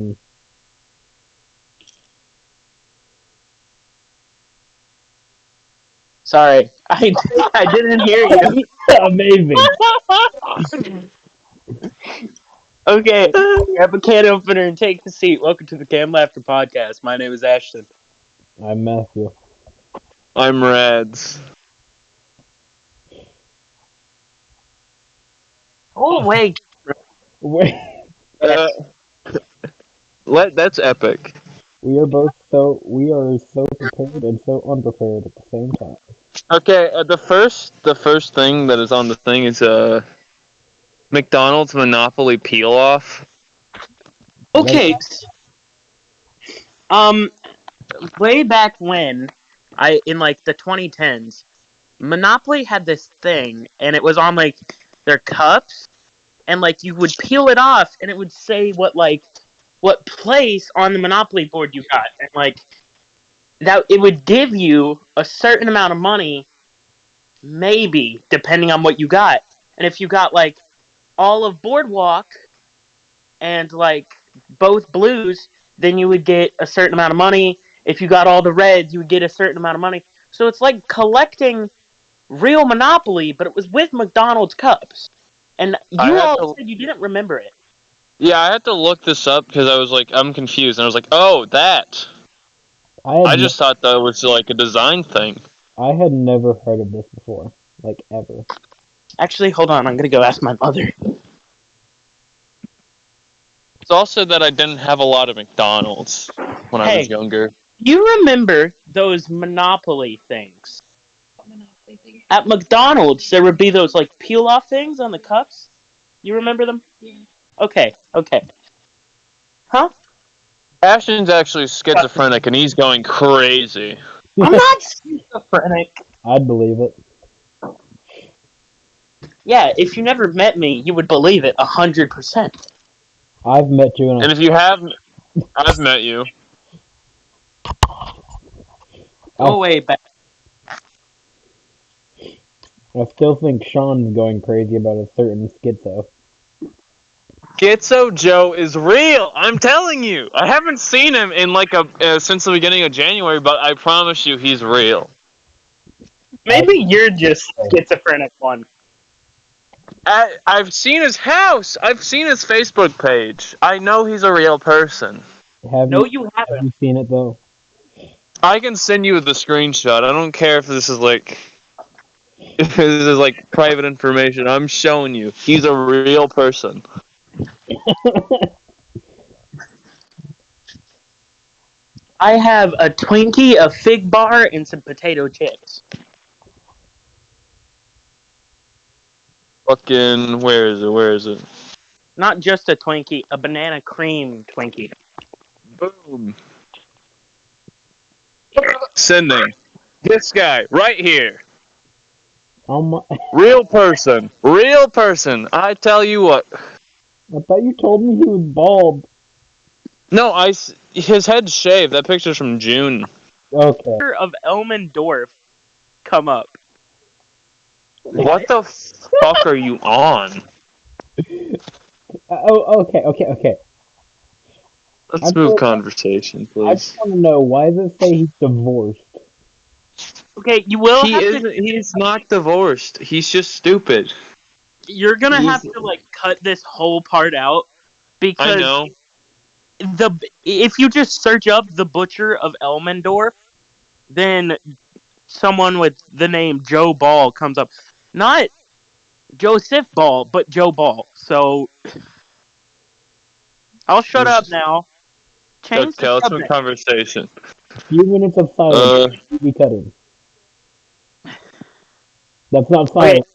Mm. Sorry, I didn't hear you. Amazing. Okay, grab a can opener and take the seat. Welcome to the Cam Laughter Podcast. My name is Ashton. I'm Matthew. I'm Rads. Oh wait, We, Uh, that's epic. we are so prepared and so unprepared at the same time. Okay, the first thing that is on the thing is McDonald's Monopoly peel off. What? okay. Um, way back when, I in like the 2010s, Monopoly had this thing, and it was on like their cups, and like you would peel it off, and it would say what place on the Monopoly board you got, and like that it would give you a certain amount of money, maybe depending on what you got. And if you got like all of Boardwalk and like both blues, then you would get a certain amount of money. If you got all the reds, you would get a certain amount of money. So it's like collecting real Monopoly, but it was with McDonald's cups. And I you had all to, said you didn't remember it. yeah, I had to look this up because I was like, I'm confused, and I was like, oh, that. I had I ne- just thought that was like a design thing. I had never heard of this before, like ever. Actually, hold on. I'm gonna go ask my mother. It's also that I didn't have a lot of McDonald's when I was Hey, younger. you remember those Monopoly things? At McDonald's, there would be those like peel off things on the cups. You remember them? Yeah. Okay, okay. Huh? Ashton's actually schizophrenic, and he's going crazy. I'm not schizophrenic. I'd believe it. Yeah, if you never met me, you would believe it 100%. I've met you and And if you have, I've met you. I, Go way back. I still think Sean's going crazy about a certain schizo. Schizo Joe is real. I'm telling you. I haven't seen him in like since the beginning of January, but I promise you, he's real. I, Maybe you're just schizophrenic one. I've seen his house. I've seen his Facebook page. I know he's a real person. have No, you you have haven't. you seen it though? I can send you the screenshot. I don't care if this is like if this is like private information. I'm showing you. He's a real person. I have a Twinkie, a fig bar, and some potato chips. Fucking where is it? Where is it? Not just a Twinkie, a banana cream Twinkie. Boom. Sending. This guy right here. Oh my! Real person. Real person. I tell you what. I thought you told me he was bald. No, his head's shaved. That picture's from June. Okay. Of Elmendorf come up. What the fuck are you on? Okay. I Let's move just, conversation, I just please. want to know, why does it say he's divorced? Okay, you will He have to. isn't. He's not divorced. He's just stupid. You're gonna have He's. to like cut this whole part out I because know. if you just search up the butcher of Elmendorf, then someone with the name Joe Ball comes up. Not Joseph Ball, but Joe Ball. So I'll shut up now. Change the Okay, let's move subject. conversation. Few minutes of silence. Uh, Be cutting. That's not Okay, silence.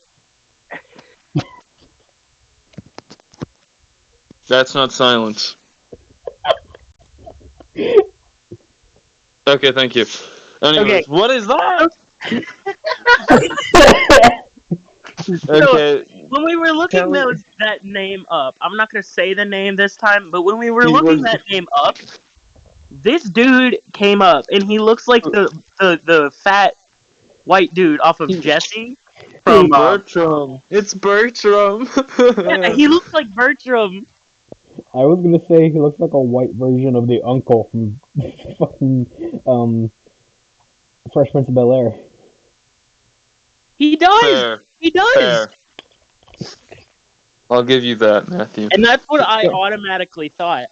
that's not silence. Okay, thank you. okay. Anyways, what is that? So Okay, when we were tell looking me. that name up, I'm not gonna say the name this time, but when we were He looking was that name up, this dude came up, and he looks like the fat white dude off of he, Jesse from Bertram. It's Bertram. yeah, he looks like Bertram. I was gonna say he looks like a white version of the uncle from fucking Fresh Prince of Bel Air. He does. Fair. He does. Fair. I'll give you that, Matthew. And that's what I automatically thought.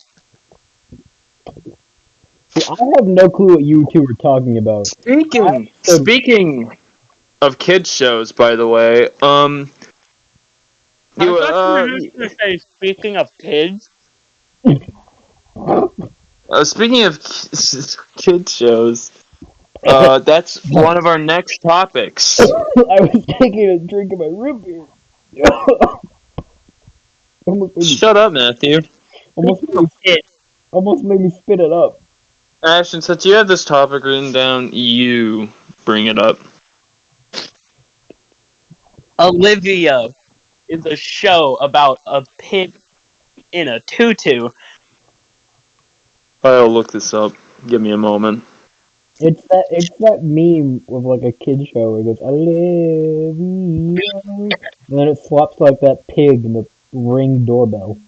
See, I have no clue what you two are talking about. Speaking of kids shows, by the way, I thought you were just going to say, speaking of kids. speaking of kids shows, that's one of our next topics. I was taking a drink of my root beer. Shut up, Matthew. almost, made me, almost made me spit it up. Ashton, since you have this topic written down, you bring it up. Olivia is a show about a pig in a tutu. I'll look this up. Give me a moment. It's that meme of like a kid show where it goes Olivia, and then it swaps like that pig in the Ring doorbell.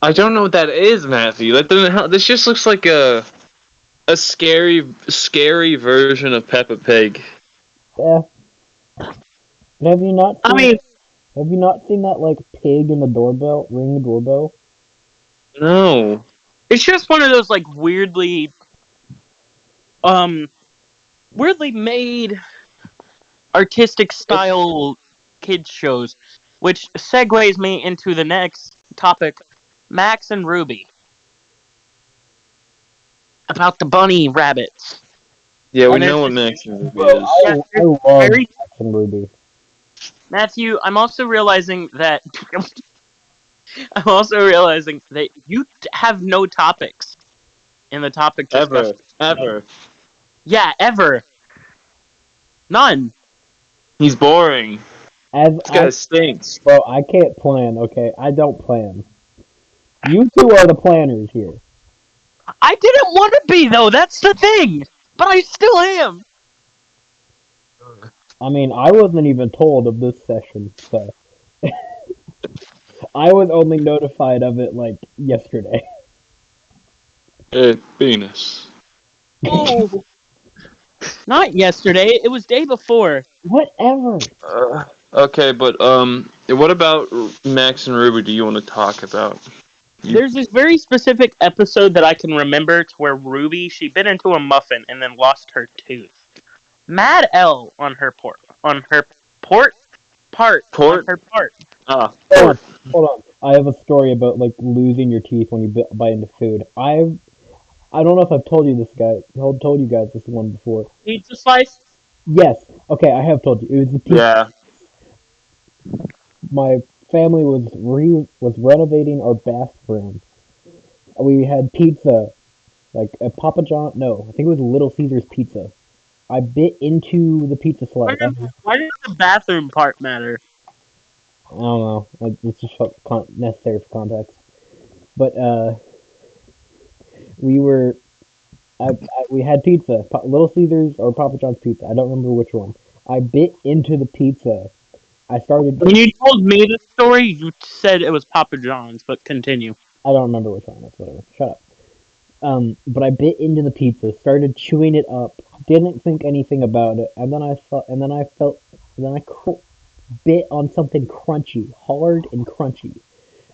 I don't know what that is, Matthew. That doesn't. This just looks like a scary version of Peppa Pig. Yeah. Have you not? I Have you not seen that like pig in the doorbell, Ring doorbell? No. it's just one of those like weirdly made artistic style kids shows, which segues me into the next topic, Max and Ruby. About the bunny rabbits. Yeah, we And know what there's Max and Ruby Bro, is. I love very- Max and Ruby. Matthew, I'm also realizing that you have no topics in the topic discussion. Ever. Yeah, ever. None. He's boring. As This guy stinks. bro, I can't plan. Okay, I don't plan. You two are the planners here. I didn't want to be, though. That's the thing. But I still am. I mean, I wasn't even told of this session, so I was only notified of it like yesterday. Venus. Oh. Not yesterday. It was day before. Whatever. Okay, but what about Max and Ruby do you want to talk about? There's this very specific episode that I can remember to where Ruby, she bit into a muffin and then lost her tooth. Mad L on her part. Ah, Hold on. I have a story about like losing your teeth when you bite into food. I don't know if I've told you this told you guys this one before. Pizza slice? Yes. Okay, I have told you. It was the pizza. yeah. My family was renovating our bathroom. We had pizza, like a Papa John. No, I think it was Little Caesar's pizza. I bit into the pizza slice. Why does the bathroom part matter? I don't know. It's just necessary for context. But we were, we had pizza, Little Caesars or Papa John's pizza. I don't remember which one. I bit into the pizza. I started. When you told me the story, you said it was Papa John's, but continue. I don't remember which one. That's whatever. Shut up. But I bit into the pizza, started chewing it up, didn't think anything about it, and then I bit on something crunchy, hard and crunchy,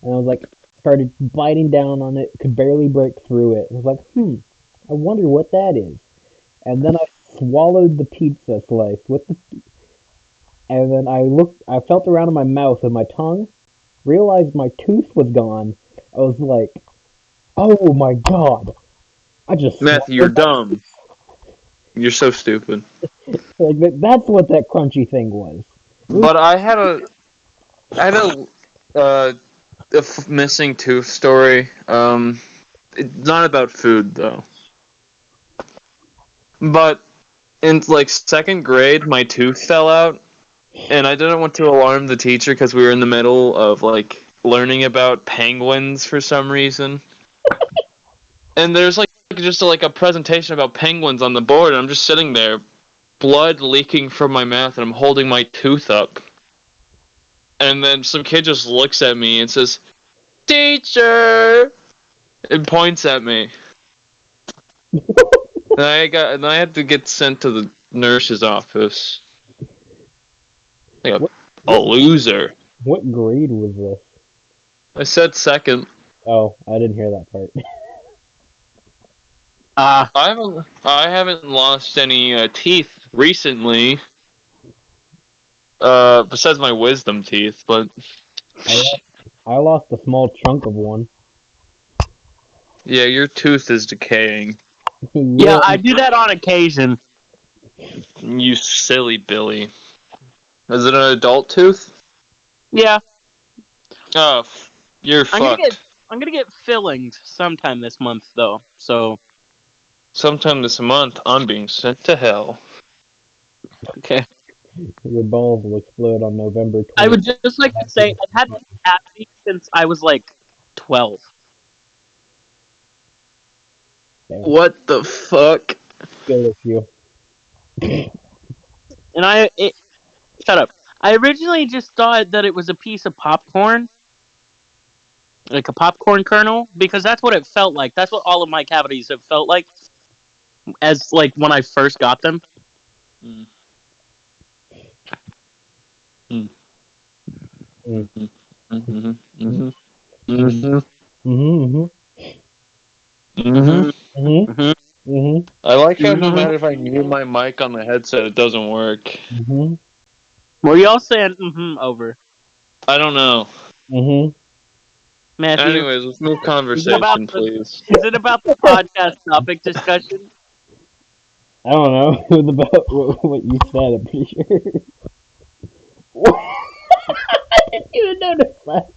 and I was like, started biting down on it, could barely break through it. I was like, I wonder what that is, and then I swallowed the pizza slice and then I felt around in my mouth with my tongue, realized my tooth was gone. I was like, oh my god. Matthew, you're dumb. You're so stupid. Like that's what that crunchy thing was. But I had a missing tooth story. It's not about food though. But in like second grade, my tooth fell out, and I didn't want to alarm the teacher because we were in the middle of like learning about penguins for some reason. And there's like just like a presentation about penguins on the board, and I'm just sitting there, blood leaking from my mouth, and I'm holding my tooth up. And then some kid just looks at me and says, Teacher! It points at me. And I had to get sent to the nurse's office. Like What, a what loser. what grade was this? I said second. Oh, I didn't hear that part. I haven't lost any teeth recently. Besides my wisdom teeth, but I lost a small chunk of one. yeah, your tooth is decaying. Yeah, Yeah, I do that on occasion. You silly Billy. Is it an adult tooth? Yeah, Oh, you're I'm gonna get fucked. I'm gonna get fillings sometime this month though. So Sometime this month, I'm being sent to hell. okay. your balls will explode on November I 20th. would just like to say I've had this cavity since I was like 12. Damn, What the fuck? skill issue. And shut up. I originally just thought that it was a piece of popcorn, like a popcorn kernel, because that's what it felt like. That's what all of my cavities have felt like as like when I first got them. Mm. Mm. Mm. Mhm. Mhm. Mm. Mhm. Mhm. Mhm. Mhm. Mhm. Mhm. Mhm. Mhm. I like how no Mhm. matter if I mute my mic on the headset, it doesn't work. Mhm. Were y'all saying over? I don't know. Mhm. Matthew, Anyways, let's move is it about conversation, the please. is it about the podcast topic discussion? I don't know. It was about what you said. I'm pretty sure. I didn't even notice that.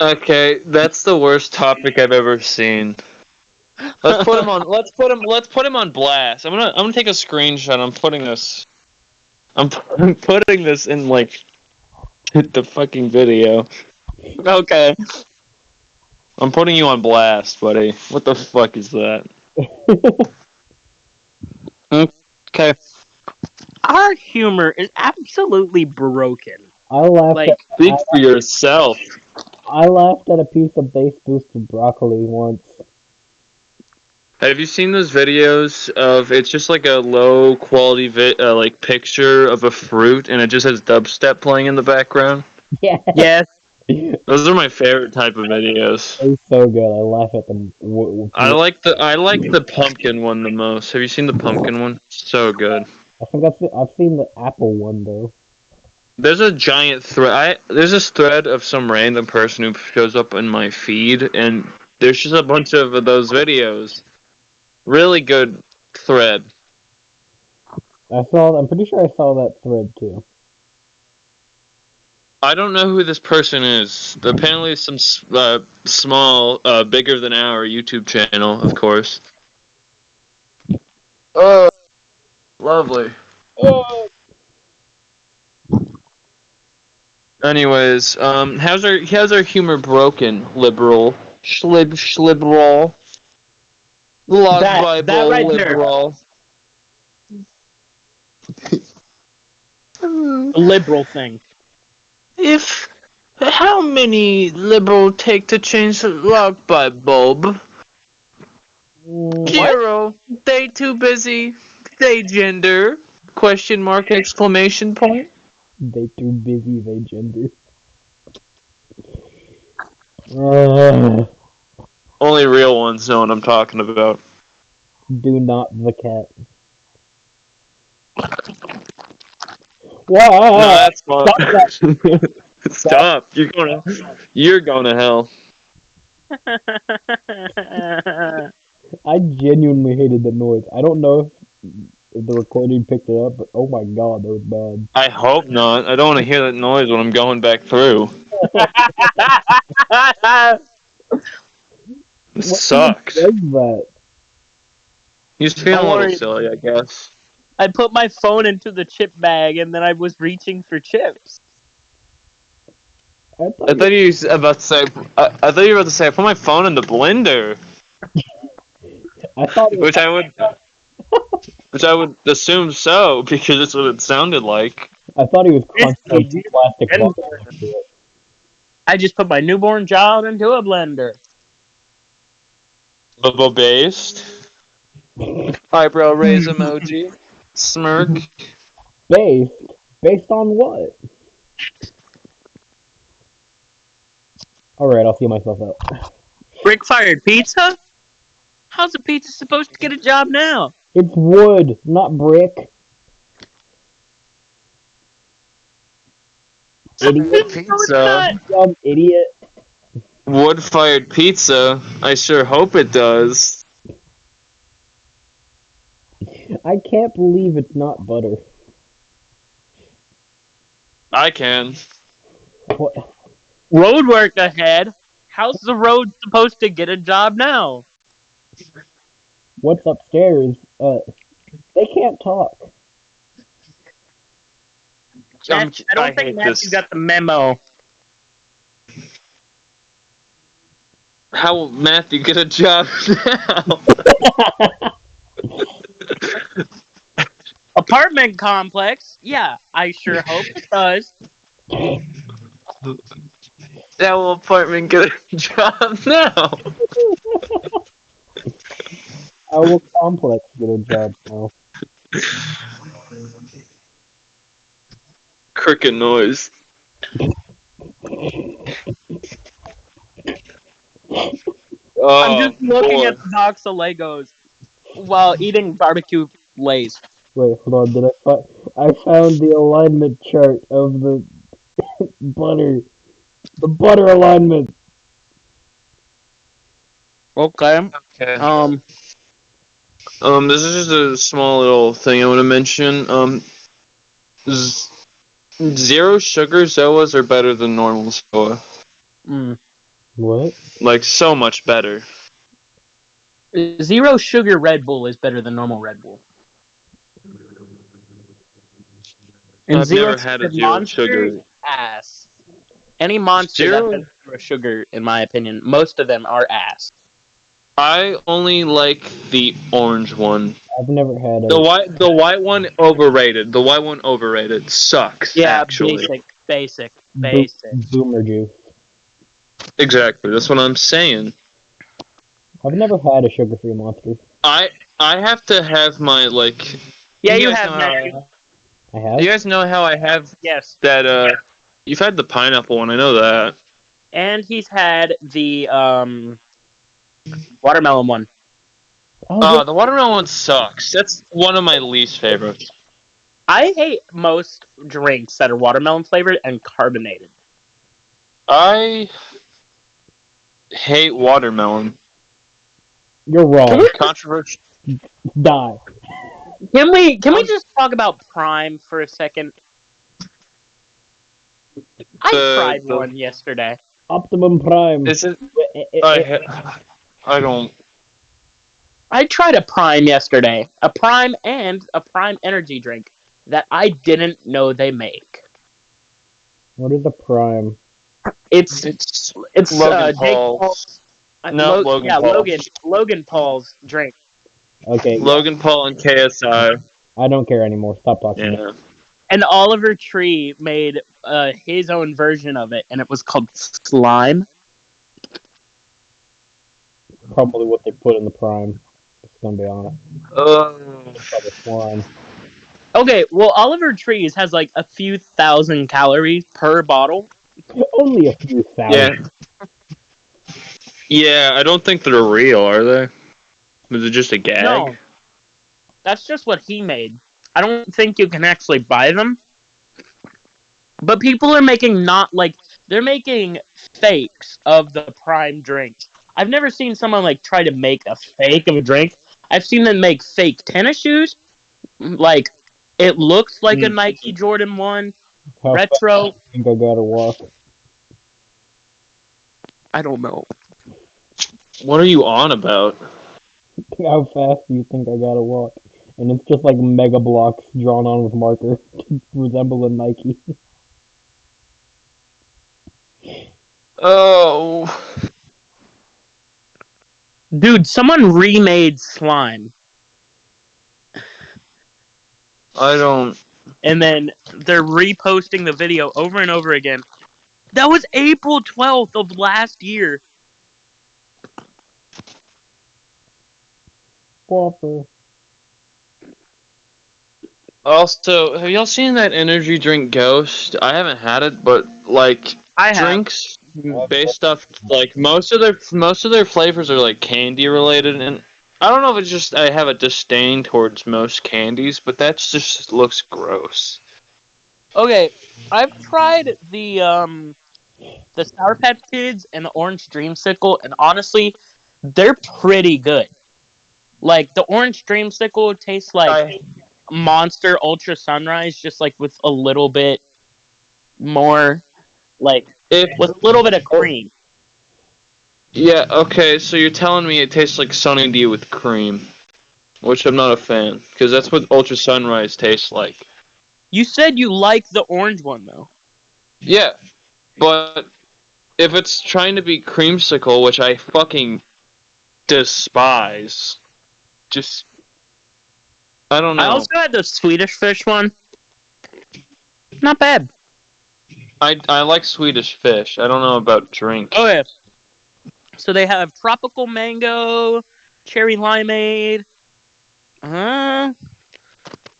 Okay, that's the worst topic I've ever seen. Let's put him on. Let's put him on blast. I'm gonna take a screenshot. I'm putting this in like the fucking video. Okay. I'm putting you on blast, buddy. What the fuck is that? Okay. Our humor is absolutely broken. I laughed at Like, Speak for yourself. I laughed at a piece of base boosted broccoli once. Have you seen those videos of it's just like a low quality like picture of a fruit and it just has dubstep playing in the background? Yeah, yes. it Those are my favorite type of videos. was so good. I laugh at them. I like the pumpkin one the most. Have you seen the pumpkin one? So good. I think I've seen the apple one though. There's a giant thread. There's this thread of some random person who shows up in my feed, and there's just a bunch of those videos. Really good thread. I'm pretty sure I saw that thread too. I don't know who this person is. Apparently, some small, bigger than our YouTube channel, of course. Oh, lovely. Oh, Anyways, how's our humor broken? Liberal, schliberal, log That Bible, right there. liberal. The liberal thing. If how many liberal take to change the lock by bulb? What? Zero. They too busy. They gender. Question mark exclamation point. they too busy. They gender. Uh, Only real ones know what I'm talking about. do not the cat. No, Wow! that's fine. Stop that! Stop! Stop. You're going to hell. I genuinely hated the noise. I don't know if the recording picked it up, but oh my god, that was bad. I hope not. I don't want to hear that noise when I'm going back through. It What even sucked. was that? He's feeling Don't a little worry. silly, I guess. I put my phone into the chip bag and then I was reaching for chips. I I thought thought you were about to say. I thought you were about to say. I put my phone in the blender, I thought it, which I would, which I would assume so because that's what it sounded like. I thought he was crunching Risky, some dude. plastic And bubbles into it. I just put my newborn child into a blender. Bubble based. Eyebrow raise emoji. Smirk. Based? Based on what? Alright, I'll see myself out. Brick fired pizza? How's a pizza supposed to get a job now? It's wood, not brick. Idiot. No, it's not. Pizza. Dumb idiot. Wood fired pizza. I sure hope it does. I can't believe it's not butter. I can. What? Road work ahead. How's the road supposed to get a job now? What's upstairs? They can't talk. I don't think hate Matthew this. got the memo. How will Matthew get a job now? Apartment complex? Yeah, I sure hope it does. How will apartment get a job now? How will complex get a job now? Cricket noise. I'm Oh just looking boy. at the box of Legos while eating barbecue lays. Wait, hold on. I found the alignment chart of the butter. The butter alignment. Okay. Okay. This is just a small little thing I want to mention. Z- Zero sugar Zoas are better than normal Zoa. Mm. What? Like, so much better. Zero sugar Red Bull is better than normal Red Bull. And I've zero never had sugar a zero Monster, sugar. ass. Any monster that has Zero? zero sugar, in my opinion, most of them are ass. I only like the orange one. I've never had The a white one overrated. The white one overrated. Sucks, Yeah, actually. basic. boomer juice. Exactly. That's what I'm saying. I've never had a sugar-free monster. I I have to have my like. Yeah, You you guys know have, how Matthew. I you have. guys know how I have Yes. that. You've had the pineapple one. I know that. And he's had the watermelon one. Oh yeah. Oh, the watermelon one sucks. That's one of my least favorites. I hate most drinks that are watermelon flavored and carbonated. I hate watermelon. You're wrong. Controversial. Die. Can we just talk about Prime for a second? I tried The one yesterday. Optimum Prime. is it? Eh, eh, eh, eh. I don't. I tried a Prime yesterday. A Prime and a Prime energy drink that I didn't know they make. What is a Prime? It's It's it's Logan Jake Paul's. Paul's No, Logan Paul. Logan Paul's drink. Okay, yeah. Logan Paul and KSI. I don't care anymore. Stop talking about Yeah. And Oliver Tree made his own version of it, and it was called Slime. it. Probably what they put in the Prime. Just gonna be honest. Oh. Probably slime. Okay, well, Oliver Trees has like a few thousand calories per bottle. Only a few Yeah. thousand. Yeah. I don't think they're real, are they? Was it just a gag? No, that's just what he made. I don't think you can actually buy them. But people are making not like they're making fakes of the prime drinks. I've never seen someone like try to make a fake of a drink. I've seen them make fake tennis shoes. Like it looks like a Nike Jordan 1 How fast retro. do you think I gotta walk? I don't know. What are you on about? How fast do you think I gotta walk? And it's just like mega blocks drawn on with marker to resemble a Nike. Oh. Dude, someone remade slime I don't. and then they're reposting the video over and over again That was April 12th of last year. Waffle. Also, have y'all seen that energy drink Ghost? I haven't had it, but like I have. drinks based off like most of their flavors are like candy related, and I don't know if it's just I have a disdain towards most candies, but that just looks gross. Okay, I've tried the Sour Patch Kids and the Orange Dreamsicle, and honestly, they're pretty good. Like the Orange Dreamsicle tastes like I Monster Ultra Sunrise, just like with a little bit more, like if with a little bit of cream. yeah, okay, so you're telling me it tastes like Sunny D with cream, which I'm not a fan, because that's what Ultra Sunrise tastes like. You said you like the orange one though. Yeah, but if it's trying to be creamsicle, which I fucking despise, just I don't I know. also had the Swedish Fish one. Not bad. I like Swedish Fish. I don't know about drinks. Okay, so they have tropical mango, cherry limeade. Uh,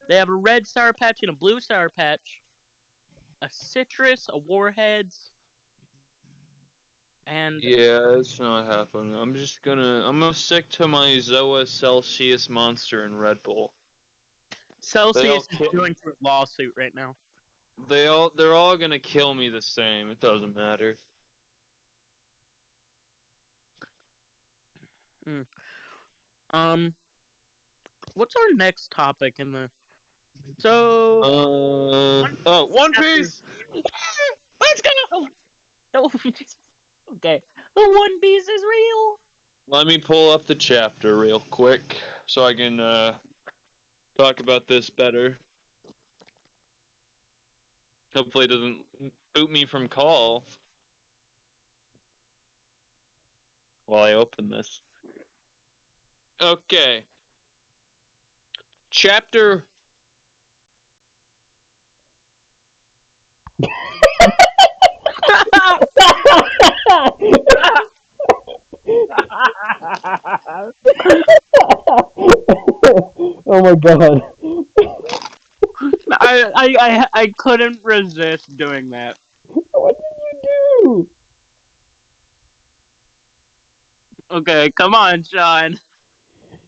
they have a red Sour Patch and a blue Sour Patch, a citrus, a Warheads, and Yeah, it's not happening. I'm gonna stick to my Zoa Celsius Monster and Red Bull. They all Celsius is kill. going through a lawsuit right now. They're all gonna kill me the same. It doesn't matter. Hmm. Um, what's our next topic in the? So One One chapter. Piece. Let's go. Oh, okay. The One Piece is real. Let me pull up the chapter real quick so I can talk about this better. Hopefully, it doesn't boot me from call while I open this. Okay. Chapter. Oh my god. I couldn't resist doing that. What did you do? Okay, come on, Sean.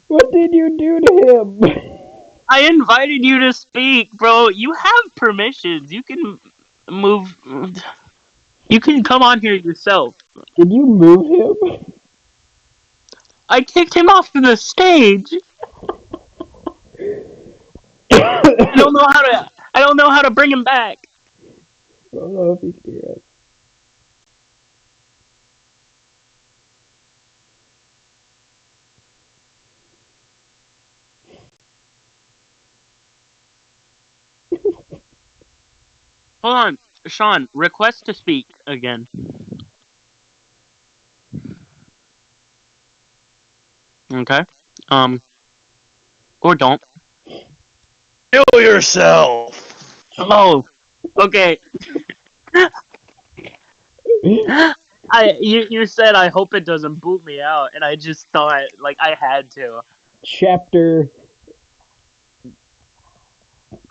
What did you do to him? I invited you to speak, bro. You have permissions. You can move. You can come on here yourself. Did you move him? I kicked him off the stage. I don't know how to. I don't know how to bring him back. I don't know if he's here. Hold on, Sean. Request to speak again. Okay. Or don't. Kill yourself. Oh. Okay. You said I hope it doesn't boot me out, and I just thought like I had to. Chapter.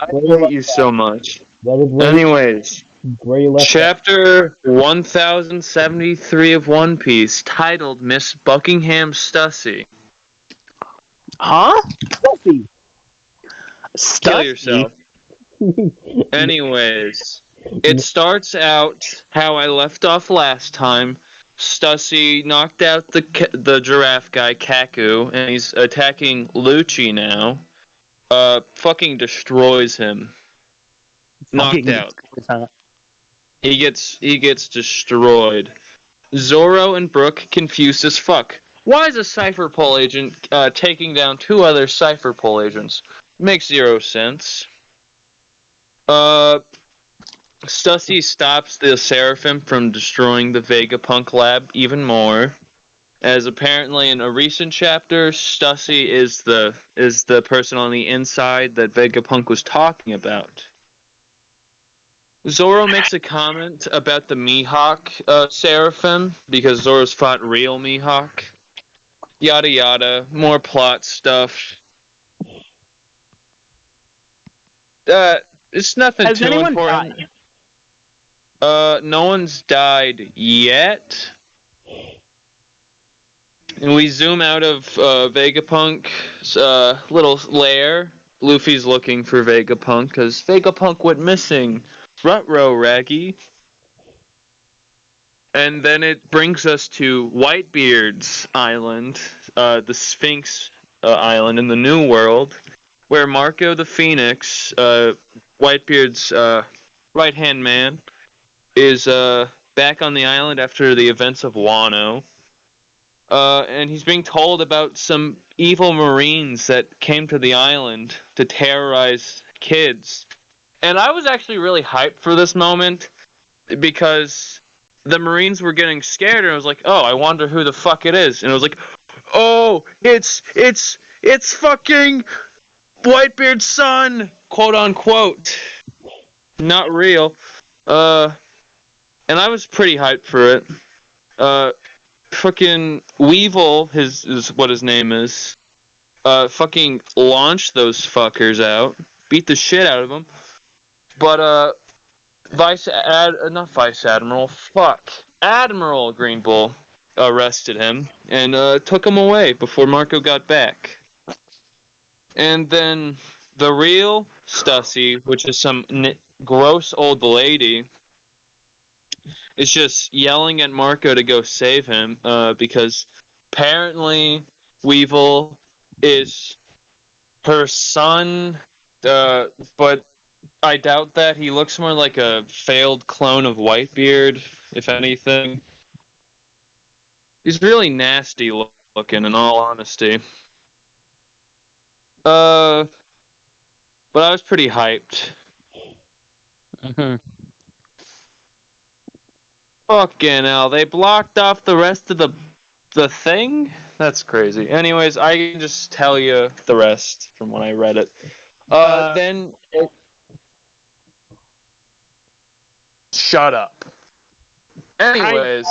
I Where you hate you left so much. That is Anyways, where you left off. chapter 1073 of One Piece, titled Miss Buckingham Stussy. Huh? Stuffy. Kill Stuffy? yourself. Anyways, it starts out how I left off last time. Stussy knocked out the giraffe guy, Kaku, and he's attacking Lucci now. Fucking destroys him. Knocked Fucking out. He gets destroyed. Zoro and Brook confused as fuck. Why is a Cypher Pole agent taking down two other Cypher Pole agents? Makes zero sense. Stussy stops the Seraphim from destroying the Vegapunk lab even more. As apparently in a recent chapter, Stussy is the person on the inside that Vegapunk was talking about. Zoro makes a comment about the Mihawk Seraphim because Zoro's fought real Mihawk. Yada yada. More plot stuff. It's nothing Has too anyone important. died? No one's died yet. And we zoom out of Vegapunk's little lair. Luffy's looking for Vegapunk because Vegapunk went missing. Ruh-roh, Raggy. And then it brings us to Whitebeard's island, the Sphinx island in the New World, where Marco the Phoenix, Whitebeard's right-hand man, is back on the island after the events of Wano. And he's being told about some evil Marines that came to the island to terrorize kids. And I was actually really hyped for this moment because the Marines were getting scared, and I was like, oh, I wonder who the fuck it is. And I was like, oh, it's fucking Whitebeard's son, quote unquote. Not real. And I was pretty hyped for it. Fucking Weevil, is what his name is. Fucking launched those fuckers out, beat the shit out of them. But not Vice Admiral, fuck, Admiral Green Bull arrested him and took him away before Marco got back. And then the real Stussy, which is some gross old lady, is just yelling at Marco to go save him because apparently Weevil is her son, but I doubt that. He looks more like a failed clone of Whitebeard, if anything. He's really nasty looking, in all honesty. But I was pretty hyped. Mm-hmm. Fucking hell, they blocked off the rest of the thing? That's crazy. Anyways, I can just tell you the rest from when I read it. Then... Shut up. Anyways...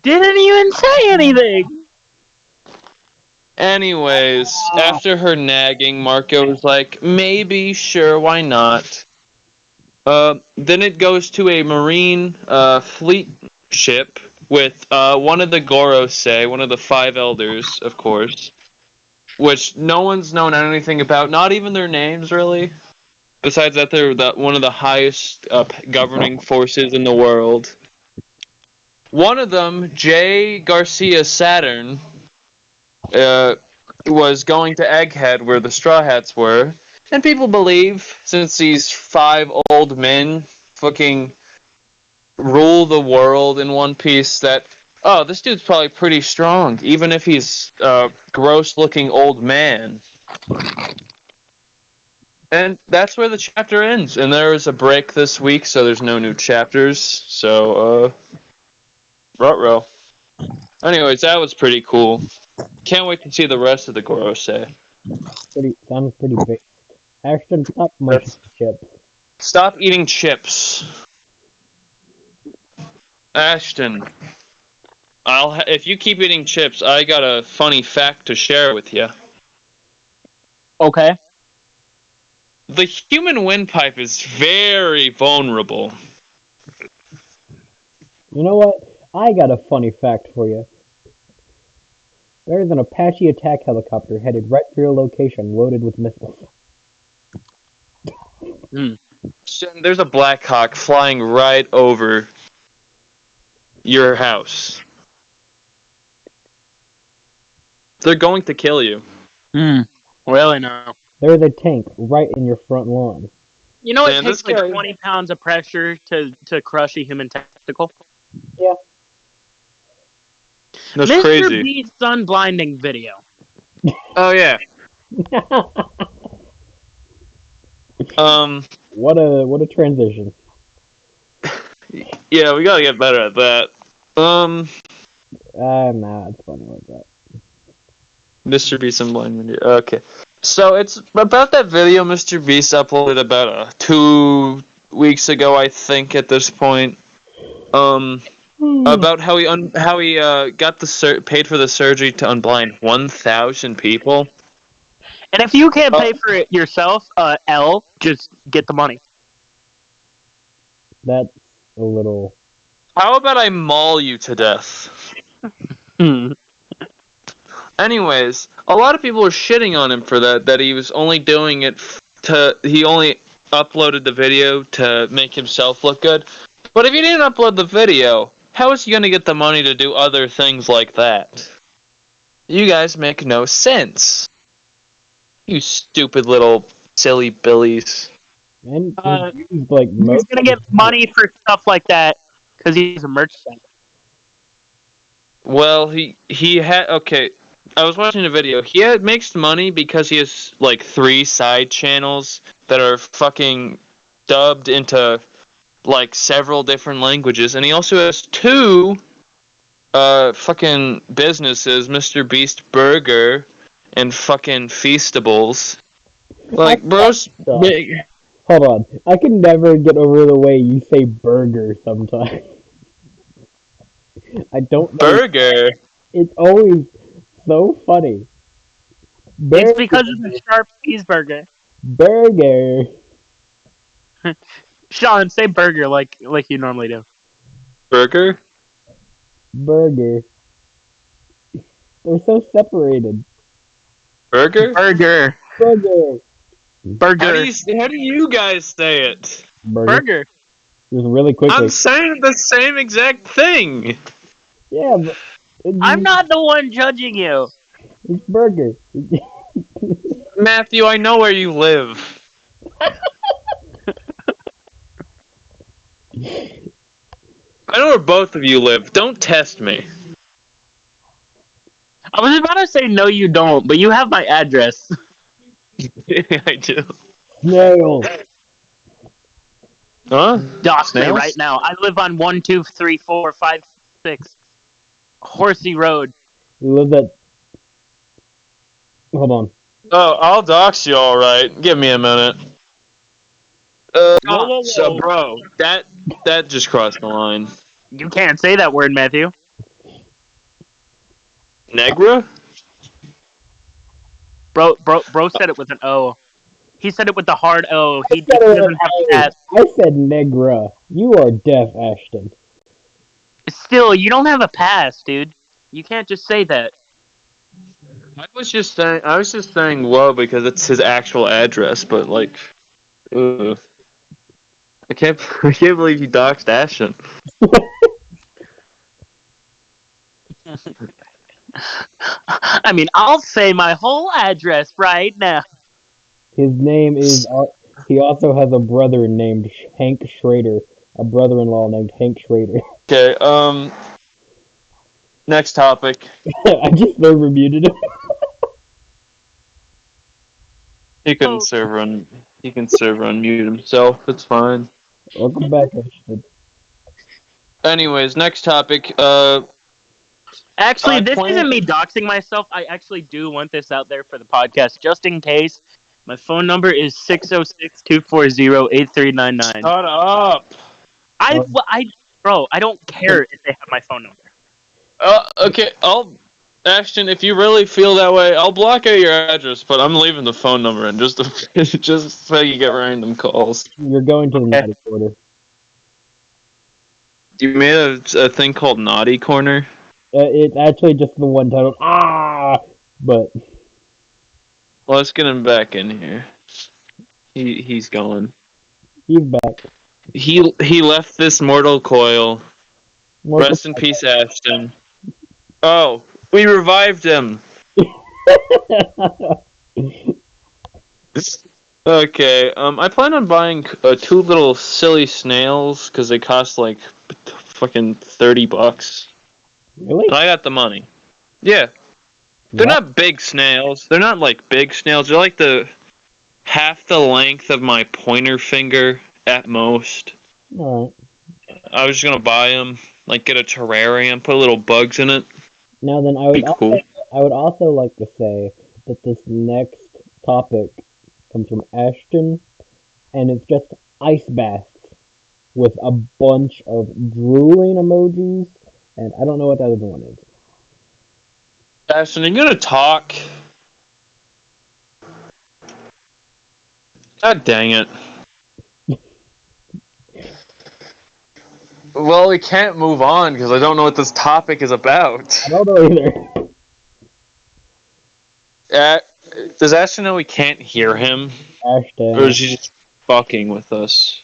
Didn't even say anything! Anyways, after her nagging, Marco was like, maybe, sure, why not? Then it goes to a marine fleet ship with one of the Gorosei, one of the five elders, of course, which no one's known anything about, not even their names, really. Besides that, they're one of the highest governing forces in the world. One of them, J. Garcia Saturn, was going to Egghead where the Straw Hats were, and people believe, since these five old men fucking rule the world in One Piece, that, oh, this dude's probably pretty strong, even if he's a gross-looking old man. And that's where the chapter ends, and there is a break this week, so there's no new chapters, so, ruh-roh. Anyways, that was pretty cool. Can't wait to see the rest of the Gorosei. Sounds pretty big. Ashton, stop munching chips. Stop eating chips. Ashton, if you keep eating chips, I got a funny fact to share with you. Okay. The human windpipe is very vulnerable. You know what? I got a funny fact for you. There's an Apache attack helicopter headed right for your location, loaded with missiles. There's a Black Hawk flying right over your house. They're going to kill you. Really no. There's a tank right in your front lawn. You know it Man, takes this like guy- 20 pounds of pressure to crush a human testicle? Yeah. That's Mr. crazy. B's sun blinding video. Oh yeah. What a transition. Yeah, we gotta get better at that. Nah, it's funny like that. Mr. Beast and Blind Video. Okay. So it's about that video Mr. Beast uploaded about weeks ago, I think, at this point. About how he got paid for the surgery to unblind 1,000 people. And if you can't pay for it yourself, just get the money. That's a little. How about I maul you to death? Anyways, a lot of people are shitting on him for that he was only doing it he only uploaded the video to make himself look good. But if he didn't upload the video, how is he going to get the money to do other things like that? You guys make no sense. You stupid little silly billies. And he's like He's most. gonna get money for stuff like that because he's a merch shop. Well, he had okay. I was watching a video. Makes money because he has like 3 side channels that are fucking dubbed into like several different languages, and he also has 2 fucking businesses, Mr. Beast Burger and fucking Feastables. Like, bro's big. Hold on, I can never get over the way you say burger sometimes. I don't know. Burger. It's always so funny. It's because of the sharp cheeseburger. Burger. Sean, say burger like you normally do. Burger. Burger. They're so separated. Burger. Burger. Burger. Burger. How do you guys say it? Burger. Just really quickly. I'm saying the same exact thing. Yeah, but I'm not the one judging you. It's burger. Matthew, I know where you live. I know where both of you live. Don't test me. I was about to say no, you don't, but you have my address. I do. Snail. Huh? Dox me Snails? right now. I live on 1, 2, 3, 4, 5, 6 Horsey Road. We live at. Hold on. Oh, I'll dox you all right. Give me a minute. Whoa. So, bro, that just crossed the line. You can't say that word, Matthew. Negra? Bro said it with an O. He said it with the hard O. He I said it doesn't have with to an ask. A. I said negra. You are deaf, Ashton. Still, you don't have a pass, dude. You can't just say that. I was just saying low because it's his actual address, but like, ugh. I can't believe you doxed Ashton. I mean, I'll say my whole address right now. His name is. He also has a brother named Hank Schrader. A brother-in-law named Hank Schrader. Okay, next topic. I just server muted him. He can server unmute himself. It's fine. Welcome back, Ashton. Anyways, next topic. Actually, this isn't me doxing myself. I actually do want this out there for the podcast, just in case. My phone number is 606-240-8399. Shut up. Bro, I don't care if they have my phone number. Okay, Ashton, if you really feel that way, I'll block out your address, but I'm leaving the phone number in just so you get random calls. You're going to the naughty corner. You made a thing called Naughty Corner? It's actually just the one title. But Let's get him back in here. He's gone. he's back. He left this mortal coil. Rest in peace, Ashton. Oh, we revived him. Okay, I plan on buying 2 little silly snails because they cost like fucking $30. Really? And I got the money. Yeah. They're not big snails. They're not like big snails. They're like half the length of my pointer finger at most. Alright. I was just gonna buy them, like get a terrarium, put little bugs in it. Now then, I would also like to say that this next topic comes from Ashton, and it's just ice baths. with a bunch of drooling emojis, and I don't know what the other one is. Ashton, are you gonna talk? God dang it. Well, we can't move on because I don't know what this topic is about. I don't know either. Uh, does Ashton know we can't hear him? Or Ashton. is he just fucking with us?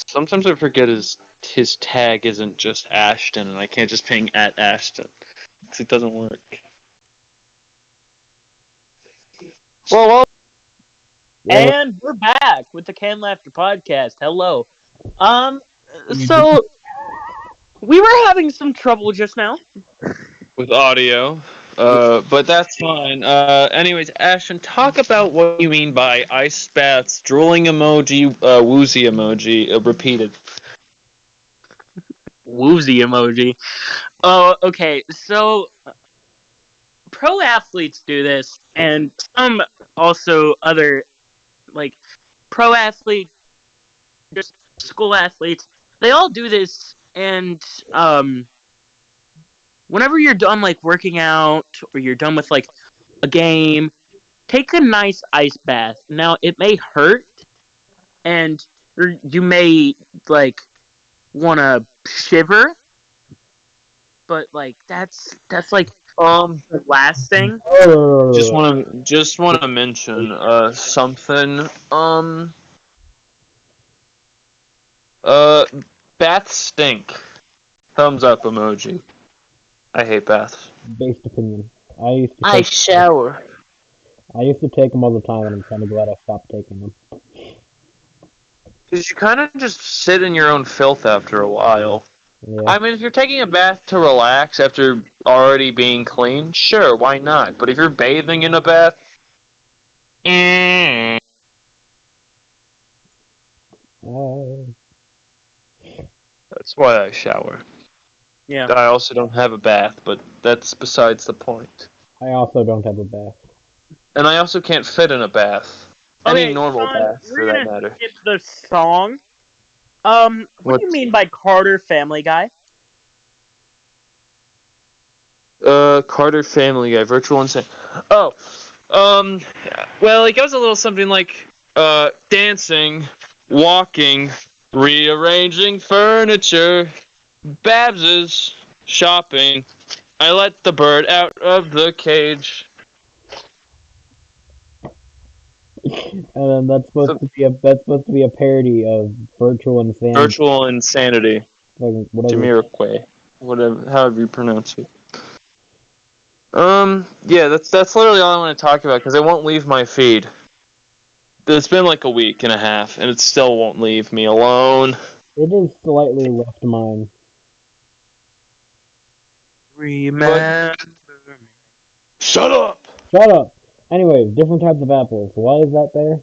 Sometimes I forget his tag isn't just Ashton, and I can't just ping at Ashton. Because it doesn't work. Well, Yeah, And we're back with the Can Laughter podcast. Hello. Um, so we were having some trouble just now. with audio. But that's fine. Anyways, Ashton, talk about what you mean by ice baths, drooling emoji, woozy emoji, repeated. Woozy emoji. Oh, okay. So pro athletes do this, and some also other like pro athletes, just school athletes. They all do this, and whenever you're done like working out or you're done with like a game, take a nice ice bath. Now it may hurt, and you may like want to shiver, but like that's like Um, the last thing. just wanna mention something. Uh, baths stink. Thumbs up emoji. I hate baths. based opinion. I used to I take shower. I used to take them all the time, and I'm kind of glad I stopped taking them. Because you kind of just sit in your own filth after a while. Yeah. I mean, if you're taking a bath to relax after already being clean, sure, why not? But if you're bathing in a bath, eh. Uh, That's why I shower. Yeah. I also don't have a bath, but that's besides the point. I also don't have a bath. And I also can't fit in a bath. Any Okay, normal Sean, bath, for we're that gonna matter. skip the song. What do What? you mean by Carter Family Guy? Carter Family Guy, Virtual Insane. Oh, well, it goes a little something like, dancing, walking, rearranging furniture, Babs's, shopping. I let the bird out of the cage. And then that's supposed So, to be a parody of Virtual Insanity, virtual Insanity, like whatever. Jamiroquai, whatever, however you pronounce it. Yeah, that's literally all I want to talk about because it won't leave my feed. It's been like a week and a half, and it still won't leave me alone. It is slightly left mine. But Remember me. shut up. Shut up. Anyways, different types of apples. Why is that there?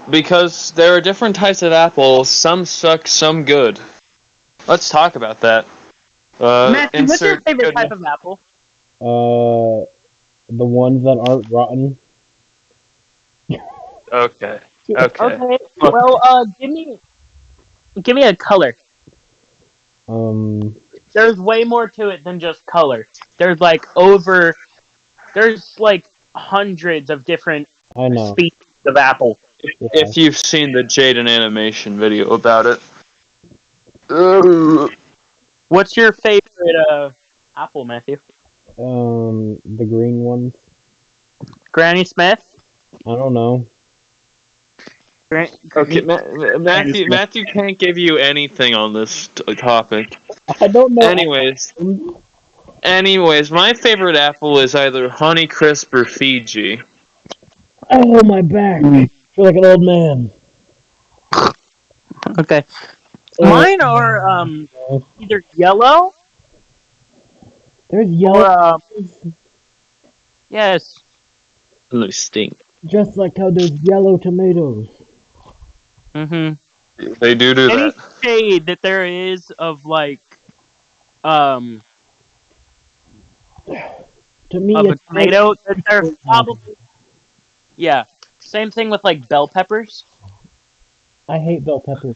Because there are different types of apples. Some suck, some good. Let's talk about that. Matthew, what's your Insert favorite good. type of apple? The ones that aren't rotten. Okay. Okay. Okay, well, give me a color. Um, There's way more to it than just color. There's like hundreds of different I know. species of apple. Yeah. If you've seen the Jaden animation video about it. Ugh. What's your favorite apple, Matthew? The green ones. Granny Smith. I don't know. Okay, Granny Smith. Matthew can't give you anything on this topic. I don't know. Anyways, my favorite apple is either Honeycrisp or Fiji. Oh, my back. I feel like an old man. Okay. Uh, Mine are either yellow there's or yellow, yes. And they stink. just like how there's yellow tomatoes. Mhm. They do Any that. shade that there is of like um To me, of a it's tomato, that they're an apple. probably Yeah. Same thing with like bell peppers. I hate bell peppers.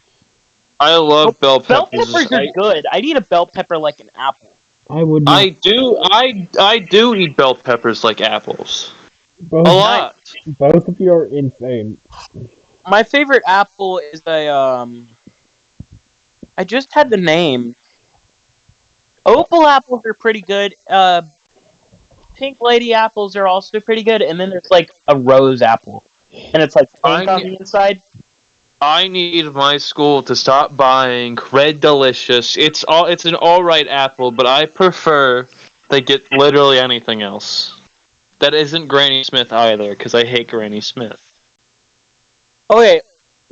I Oh, love bell bell peppers. peppers are good. I'd eat a bell pepper like an apple. I would not. I do eat bell peppers like apples. A Both Nice. lot. both of you are insane. My favorite apple is a I just had the name. Opal apples are pretty good. Pink lady apples are also pretty good, and then there's like a rose apple, and it's like I pink on ne- the inside. I need my school to stop buying Red Delicious. It's an alright apple, but I prefer they get literally anything else. That isn't Granny Smith either, because I hate Granny Smith. Okay,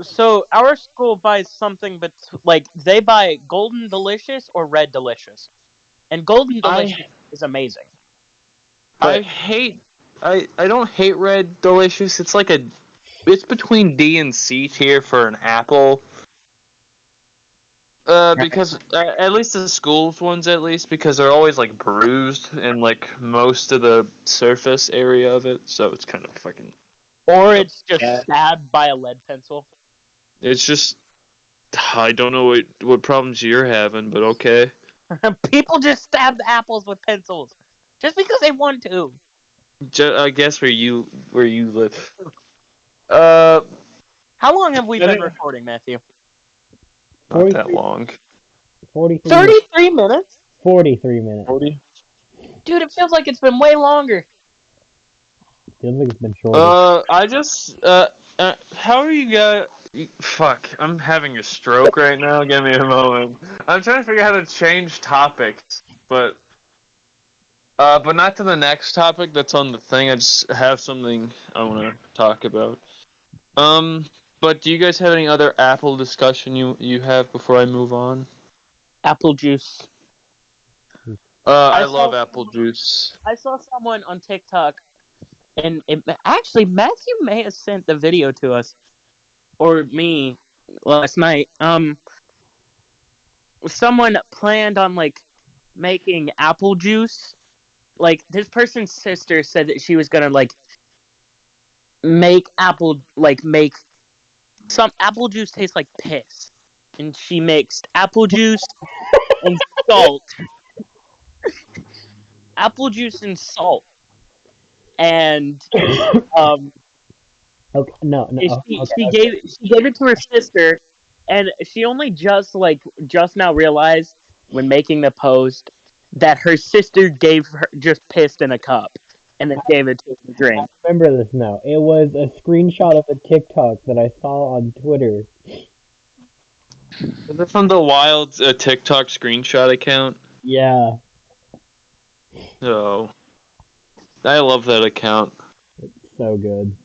so our school buys something, but like they buy Golden Delicious or Red Delicious, and Golden I Delicious is amazing. I But hate I don't hate Red Delicious. It's between D and C tier for an apple. Because at least the schools ones, at least because they're always like bruised in like most of the surface area of it, so it's kind of fucking. or it's just Yeah. stabbed by a lead pencil. It's just I don't know what problems you're having, but okay. People just stab the apples with pencils just because they want to. I guess where you live. Uh, How long have we been Anyway. recording, Matthew? Not that 43, long. 43 minutes. 33 minutes? 43 minutes. 40. Dude, it feels like it's been way longer. Feels like it's been shorter. I just how are you guys? Fuck, I'm having a stroke right now. Give me a moment. I'm trying to figure out how to change topics, but not to the next topic that's on the thing. I just have something I want to talk about. Um, but do you guys have any other Apple discussion you have before I move on? Apple juice. I I love saw apple juice. I saw someone on TikTok, and actually Matthew may have sent the video to us or me last night. Someone planned on like making apple juice. Like this person's sister said that she was gonna like make some apple juice taste like piss, and she mixed apple juice and salt, apple juice and salt, and um, Okay, no, no. Okay, okay. she gave it to her sister, and she only just now realized when making the post that her sister gave her just pissed in a cup and then gave it to her to I drink. remember this now. It was a screenshot of a TikTok that I saw on Twitter. Is it from the wild TikTok screenshot account? Yeah, Oh, I love that account. so good.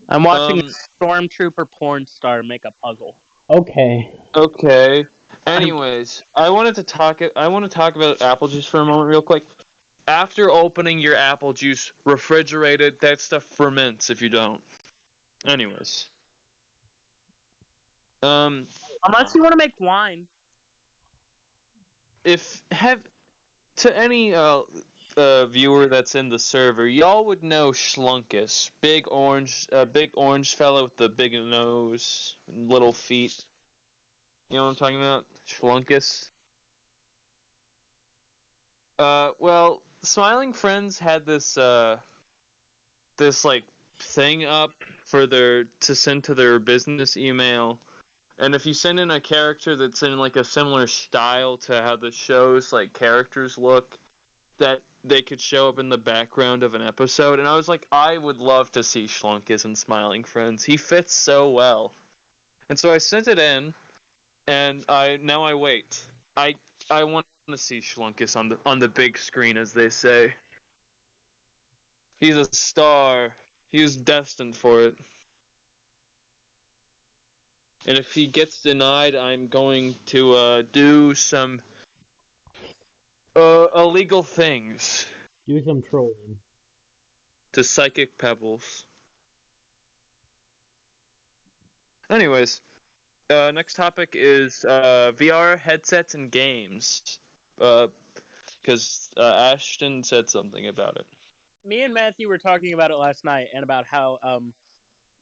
I'm watching a Um. stormtrooper porn star make a puzzle. Okay. Okay. I'm Anyways, I want to talk about apple juice for a moment, real quick. After opening your apple juice, refrigerate it. That stuff ferments if you don't. Anyways, um, unless you want to make wine. if have to any viewer that's in the server, y'all would know Schlunkus, big orange fella with the big nose, and little feet. You know what I'm talking about? Schlunkus. Well, Smiling Friends had this like thing up for their to send to their business email, and if you send in a character that's in like a similar style to how the show's like characters look, that they could show up in the background of an episode. And I was like, I would love to see Schlunkus in Smiling Friends. He fits so well. And so I sent it in, and I wait. I want to see Schlunkus on the big screen, as they say. He's a star. He was destined for it. And if he gets denied, I'm going to do some illegal things Do some trolling. to Psychic Pebbles. Anyways, next topic is VR headsets and games. Because Ashton said something about it. Me and Matthew were talking about it last night, and about how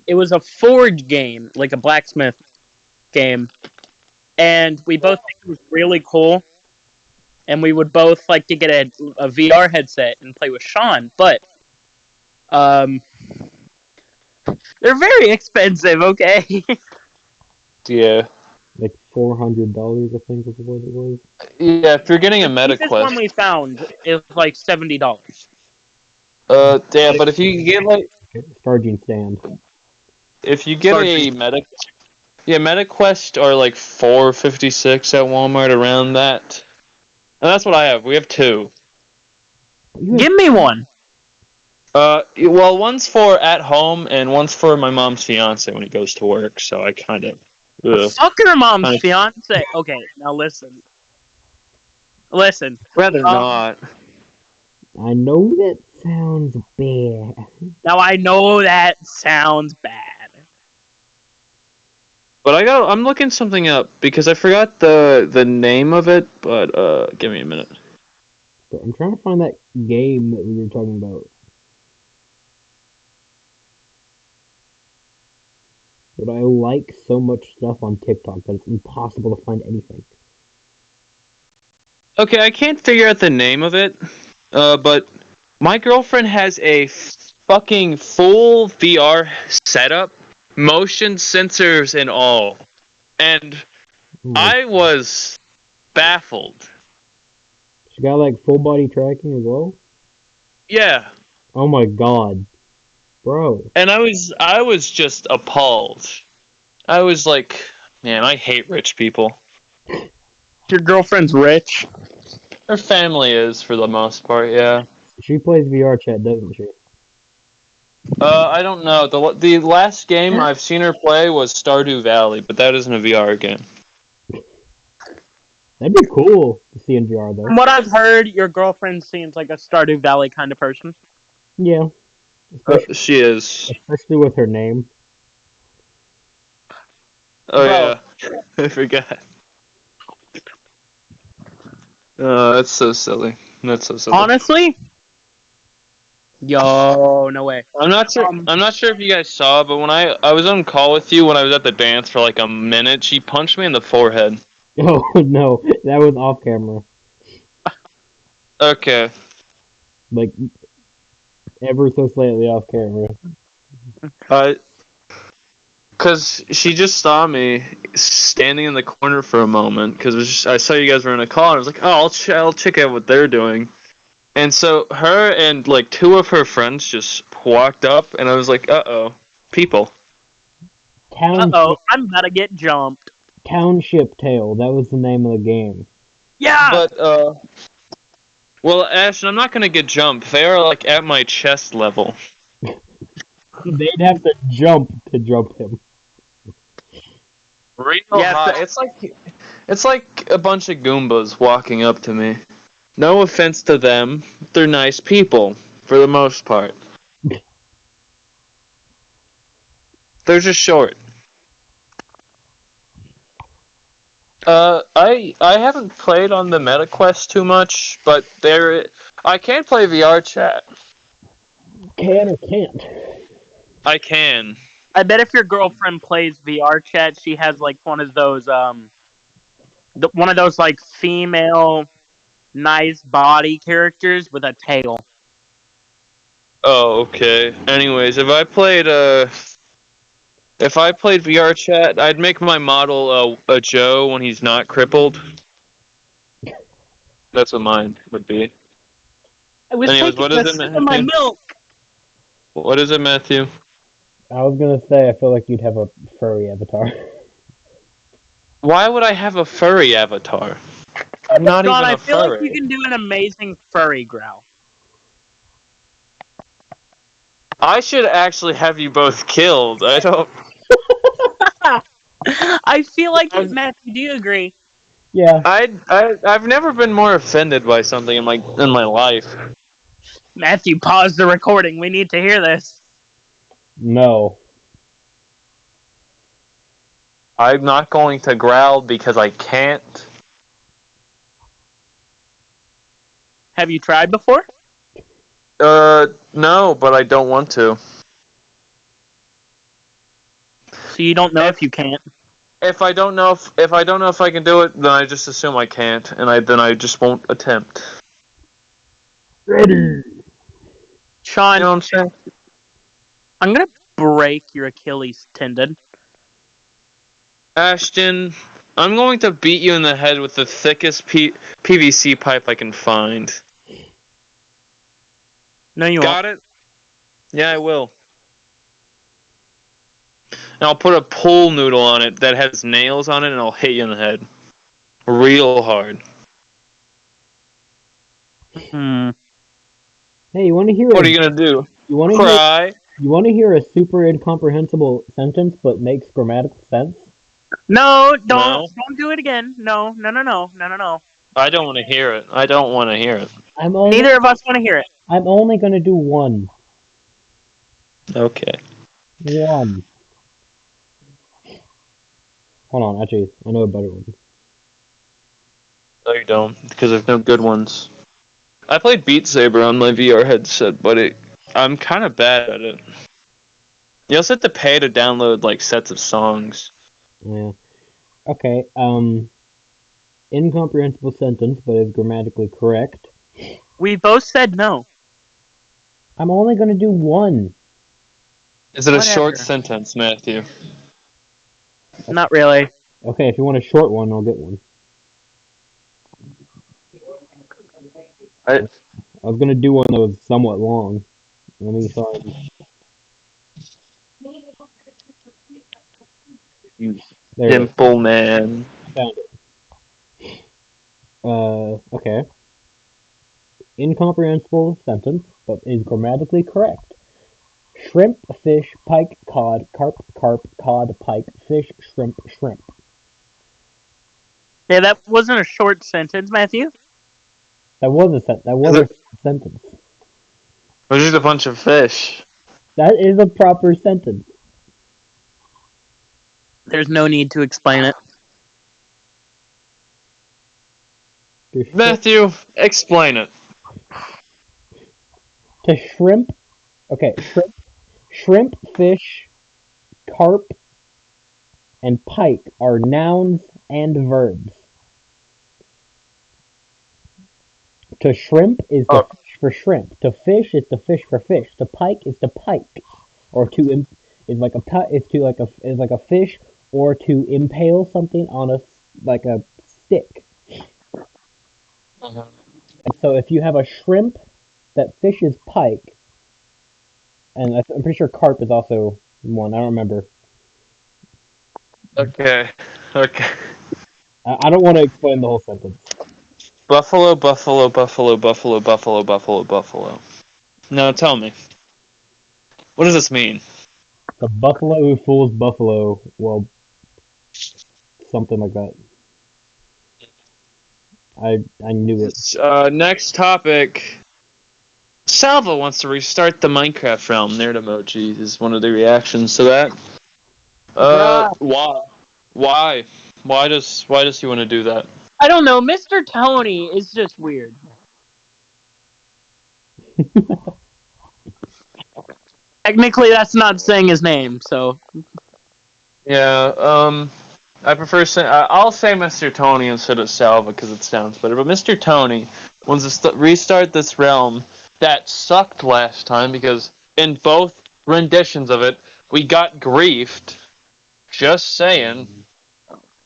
it was a forge game, like a blacksmith game, and we both think it was really cool, and we would both like to get a VR headset and play with Sean, but um, they're very expensive. Okay, Yeah. Like $400, I think is what it was. Yeah, if you're getting a the cheapest one MetaQuest. we found is like $70. Yeah, but if you get like Charging stand. if you get Charging. a MetaQuest are like $4.56 at Walmart around that. And that's what I have. We have two. You have Give me one. Well, one's for at home and one's for my mom's fiance when he goes to work. So I kind of, Fuck her mom's fiance. Okay, now listen. rather Um, not. I know that sounds bad. Now I know that sounds bad. But I'm looking something up because I forgot the name of it. But give me a minute. But I'm trying to find that game that we were talking about. But I like so much stuff on TikTok that it's impossible to find anything. Okay, I can't figure out the name of it. But my girlfriend has a fucking full VR setup, motion sensors and all, and Oh my, I was baffled. she got like full body tracking as well? Yeah, Oh my god. Bro. and I was just appalled. I was like, man, I hate rich people. Your girlfriend's rich. Her family is for the most part, yeah. She plays VR chat, doesn't she? I don't know. The last game I've seen her play was Stardew Valley, but that isn't a VR game. That'd be cool to see in VR though. From what I've heard, your girlfriend seems like a Stardew Valley kind of person. Yeah. Especially, She is. especially with her name. Oh Bro. yeah, I forgot. That's so silly. That's so silly. Honestly, yo, no way. I'm not sure. Um, I'm not sure if you guys saw, but when I was on call with you when I was at the dance for like a minute, she punched me in the forehead. Oh no, that was off camera. Okay. Like ever so slightly off camera. Cause she just saw me standing in the corner for a moment. Cause I saw you guys were in a call, and I was like, oh, I'll check out what they're doing. And so her and like two of her friends just walked up, and I was like, uh-oh, people. uh-oh, I'm about to get jumped. Township Tale. That was the name of the game. Yeah! But well, Ashton, I'm not gonna get jumped. They are like at my chest level. They'd have to jump him. Real Yes, high. It's like a bunch of Goombas walking up to me. No offense to them, they're nice people for the most part. They're just short. I haven't played on the MetaQuest too much, but I can play VR chat. Can or can't. I can. I bet if your girlfriend plays VR chat, she has like one of those like female nice body characters with a tail. Oh, okay. Anyways, if I played VR chat, I'd make my model a Joe when he's not crippled. That's what mine would be. I was Anyways, taking what is a it, sip of my Matthew? milk. What is it, Matthew? I was gonna say I feel like you'd have a furry avatar. Why would I have a furry avatar? I'm not Sean, even I a feel like furry. you can do an amazing furry growl. I should actually have you both killed. I don't. I feel like I've, Matthew, do you agree? Yeah. I've never been more offended by something in my life. Matthew, pause the recording. We need to hear this. No. I'm not going to growl because I can't. Have you tried before? No, but I don't want to. So you don't know if you can't. If I don't know if I don't know if I can do it, then I just assume I can't, and I just won't attempt. Ready. You Sean, know what I'm saying? I'm gonna break your Achilles tendon. Ashton, I'm going to beat you in the head with the thickest PVC pipe I can find. No, you won't. Got it? Yeah, I will. And I'll put a pool noodle on it that has nails on it, and I'll hit you in the head. Real hard. Hmm. Hey, you want to hear What a are you gonna do? you want to hear Cry? you want to hear a super incomprehensible sentence but makes grammatical sense? No, don't No. do it again. No, no, no, no, no, no, no. I don't want to hear it. I don't want to hear it. I'm only Neither of us want to hear it. I'm only gonna do one. Okay. One. Hold on, actually, I know a better one. No, you don't, because there's no good ones. I played Beat Saber on my VR headset, but I'm kind of bad at it. You also have to pay to download like sets of songs. Yeah. Okay. Incomprehensible sentence, but is grammatically correct. We both said no. I'm only gonna do one. Is it a short Whatever. sentence, Matthew? Not really. Okay, if you want a short one, I'll get one. I, I was gonna do one that was somewhat long. Let me find. you There it is. simple man. Found it. Okay. Incomprehensible sentence, but is grammatically correct. Shrimp, fish, pike, cod, carp, carp, cod, pike, fish, shrimp, shrimp. Yeah, that wasn't a short sentence, Matthew. That was that was a sentence. It was just a bunch of fish. That is a proper sentence. There's no need to explain it. Matthew, explain it. To shrimp, okay, shrimp, fish, carp, and pike are nouns and verbs. To shrimp is the Oh, fish for shrimp. To fish is the fish for fish. To pike is to pike, or is like is like a fish, or to impale something on like a stick. And so if you have a shrimp that fishes pike, and I'm pretty sure carp is also one. I don't remember. okay. Okay. I don't want to explain the whole sentence. Buffalo, buffalo, buffalo, buffalo, buffalo, buffalo, buffalo. Now tell me, what does this mean? The buffalo who fools buffalo. Well, something like that. I knew it. Next topic. Salva wants to restart the Minecraft realm. Nerd emoji is one of the reactions to that. Bruh. Why? Why? Why does he want to do that? I don't know. Mr. Tony is just weird. Technically, that's not saying his name, so. Yeah. I prefer I'll say Mr. Tony instead of Salva because it sounds better. But Mr. Tony wants to restart this realm that sucked last time because in both renditions of it we got griefed. Just saying.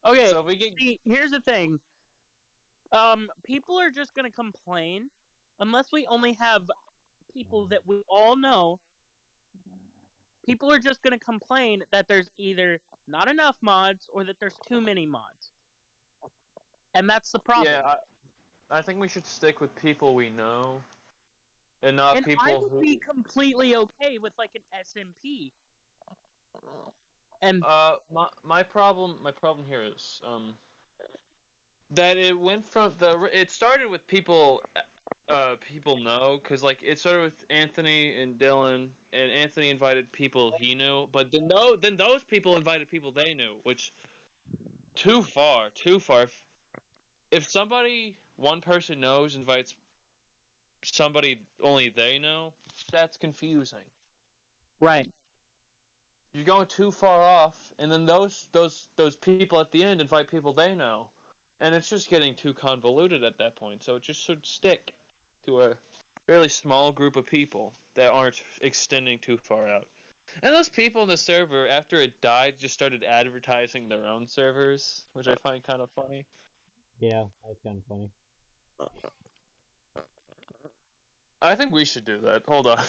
Okay, So we get see, here's the thing. People are just gonna complain unless we only have people that we all know. People are just gonna complain that there's either not enough mods or that there's too many mods. And that's the yeah. problem. I think we should stick with people we know and not And I people would be who. completely okay with like an SMP. And My problem here is that it went from it started with people people know because like it started with Anthony and Dylan and Anthony invited people he knew but then those people invited people they knew which too far if somebody one person knows invites somebody only they know, that's confusing. Right. You're going too far off, and then those people at the end invite people they know, and it's just getting too convoluted at that point. So it just should stick to a fairly small group of people that aren't extending too far out. And those people in the server, after it died, just started advertising their own servers, which I find kind of funny. Yeah, that's kind of funny. I think we should do that. Hold on.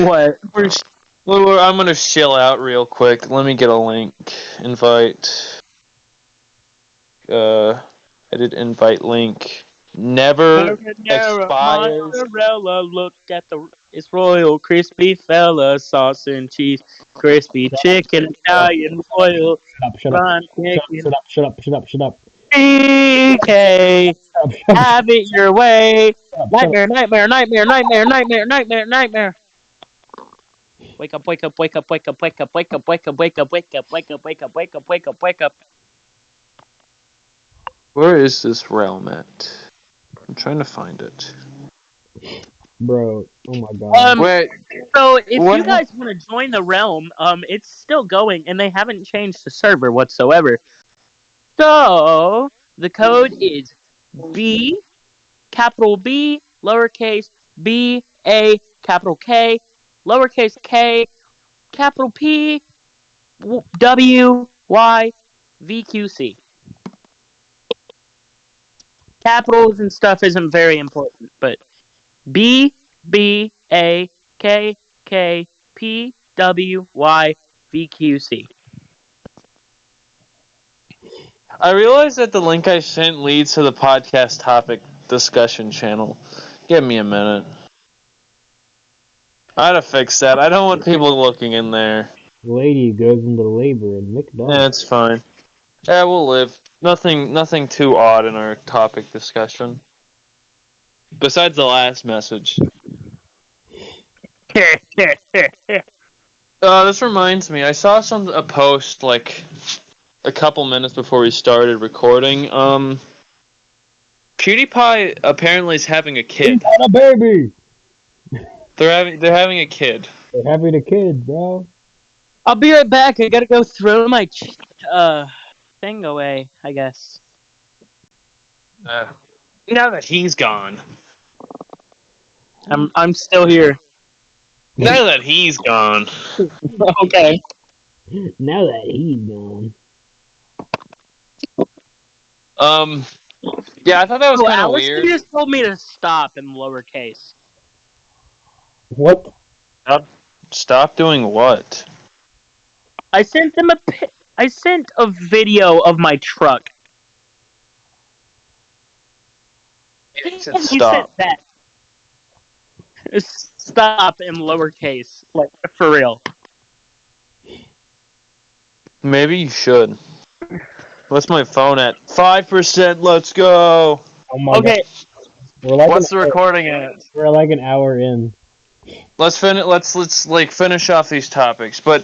What? I'm gonna chill out real quick. Let me get a link. Invite. Edit invite link. Never Marinara, expires. mozzarella, look at it's royal, crispy fella, sauce and cheese, crispy chicken, Italian royal, Shut up, run chicken, shut up, shut up, shut up, shut up, BK, shut up, shut up, have it your way, shut up. nightmare, nightmare, nightmare, nightmare, nightmare, nightmare, nightmare. Wake up, wake up, wake up, wake up, wake up, wake up, wake up, wake up, wake up, wake up, wake up, wake up, wake up, wake up. Where is this realm at? I'm trying to find it. Bro, oh my god. Wait, So if what? you guys want to join the realm, it's still going, and they haven't changed the server whatsoever. So the code is B, capital B, lowercase b, A, capital K, lowercase k, capital P, W, Y, VQC. Capitals and stuff isn't very important, but B, B, A, K, K, P, W, Y, VQC. I realized that the link I sent leads to the podcast topic discussion channel. Give me a minute. I gotta fix that. I don't want people looking in there. Lady goes into labor in Yeah, McDonald's. it's fine. Yeah, we'll live. Nothing too odd in our topic discussion. Besides the last message. This reminds me. I saw a post like a couple minutes before we started recording. PewDiePie apparently is having a He kid. got a baby! They're having a kid. They're having a kid, bro. I'll be right back. I gotta go throw my thing away, I guess. Now that he's gone. I'm still here. Now that he's gone. Okay. Now that he's gone. Yeah, I thought that was Oh, kind of Alice, weird. you just told me to stop in lowercase. What? Stop doing what? I sent them I sent a video of my truck. He said And you stop. said that. Stop in lowercase, like for real. Maybe you should. What's my phone at? 5%. Let's go. Oh my Okay, god. We're like What's the recording at? we're like an hour in. Let's like finish off these topics. But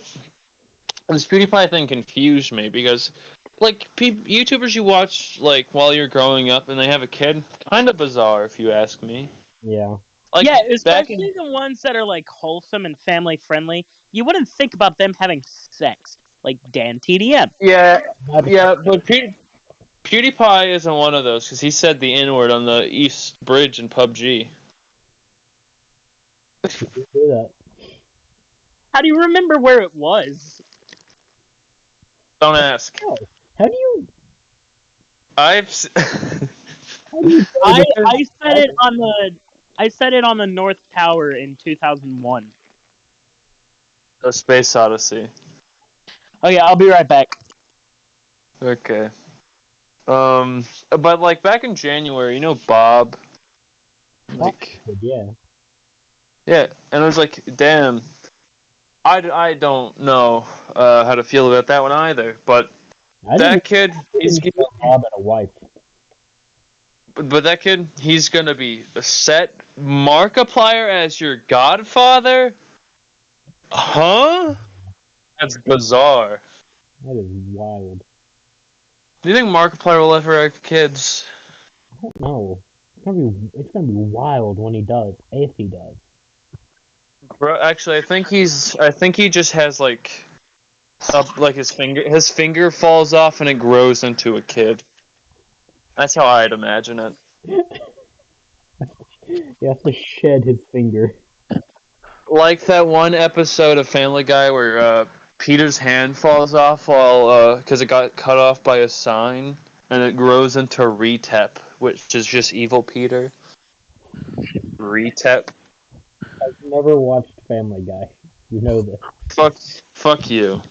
this PewDiePie thing confused me because like YouTubers you watch like while you're growing up and they have a kid, kind of bizarre if you ask me. Yeah. Like yeah, back especially the ones that are like wholesome and family friendly. You wouldn't think about them having sex, like Dan TDM. yeah, but PewDiePie isn't one of those because he said the N word on the East Bridge in PUBG. Do that. How do you remember where it was? Don't ask. Oh, how do you I've how do you I said it on the North Tower in 2001. a Space Odyssey. Oh yeah, I'll be right back. Okay. But like back in January, you know Bob. Like yeah. yeah, and I was like, damn. I don't know how to feel about that one either. But I didn't that kid, he's even know Bob had a wife. but that kid, he's gonna be a set Markiplier as your godfather. Huh? That's bizarre. That is wild. Do you think Markiplier will ever have kids? I don't know. it's gonna be wild when he does, if he does. Actually, I think he just has like his finger falls off and it grows into a kid. That's how I'd imagine it. He has to shed his finger. Like that one episode of Family Guy where Peter's hand falls off while because it got cut off by a sign, and it grows into Retep, which is just evil Peter. Retep. I've never watched Family Guy. You know this. Fuck you.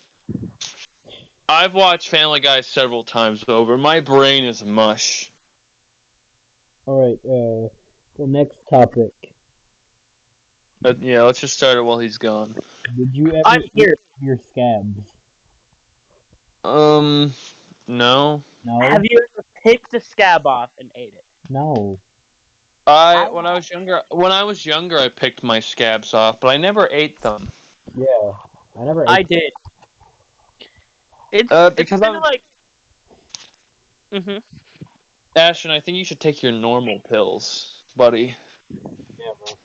I've watched Family Guy several times over. My brain is mush. All right. The next topic. Yeah, let's just start it while he's gone. Did you ever I'm eat here. your scabs? No. No. Have you ever picked a scab off and ate it? No. When I was younger, I picked my scabs off, but I never ate them. Yeah. I never I ate. did. It's Because kind I of like. hmm Ashton, I think you should take your normal pills, buddy. Yeah, bro.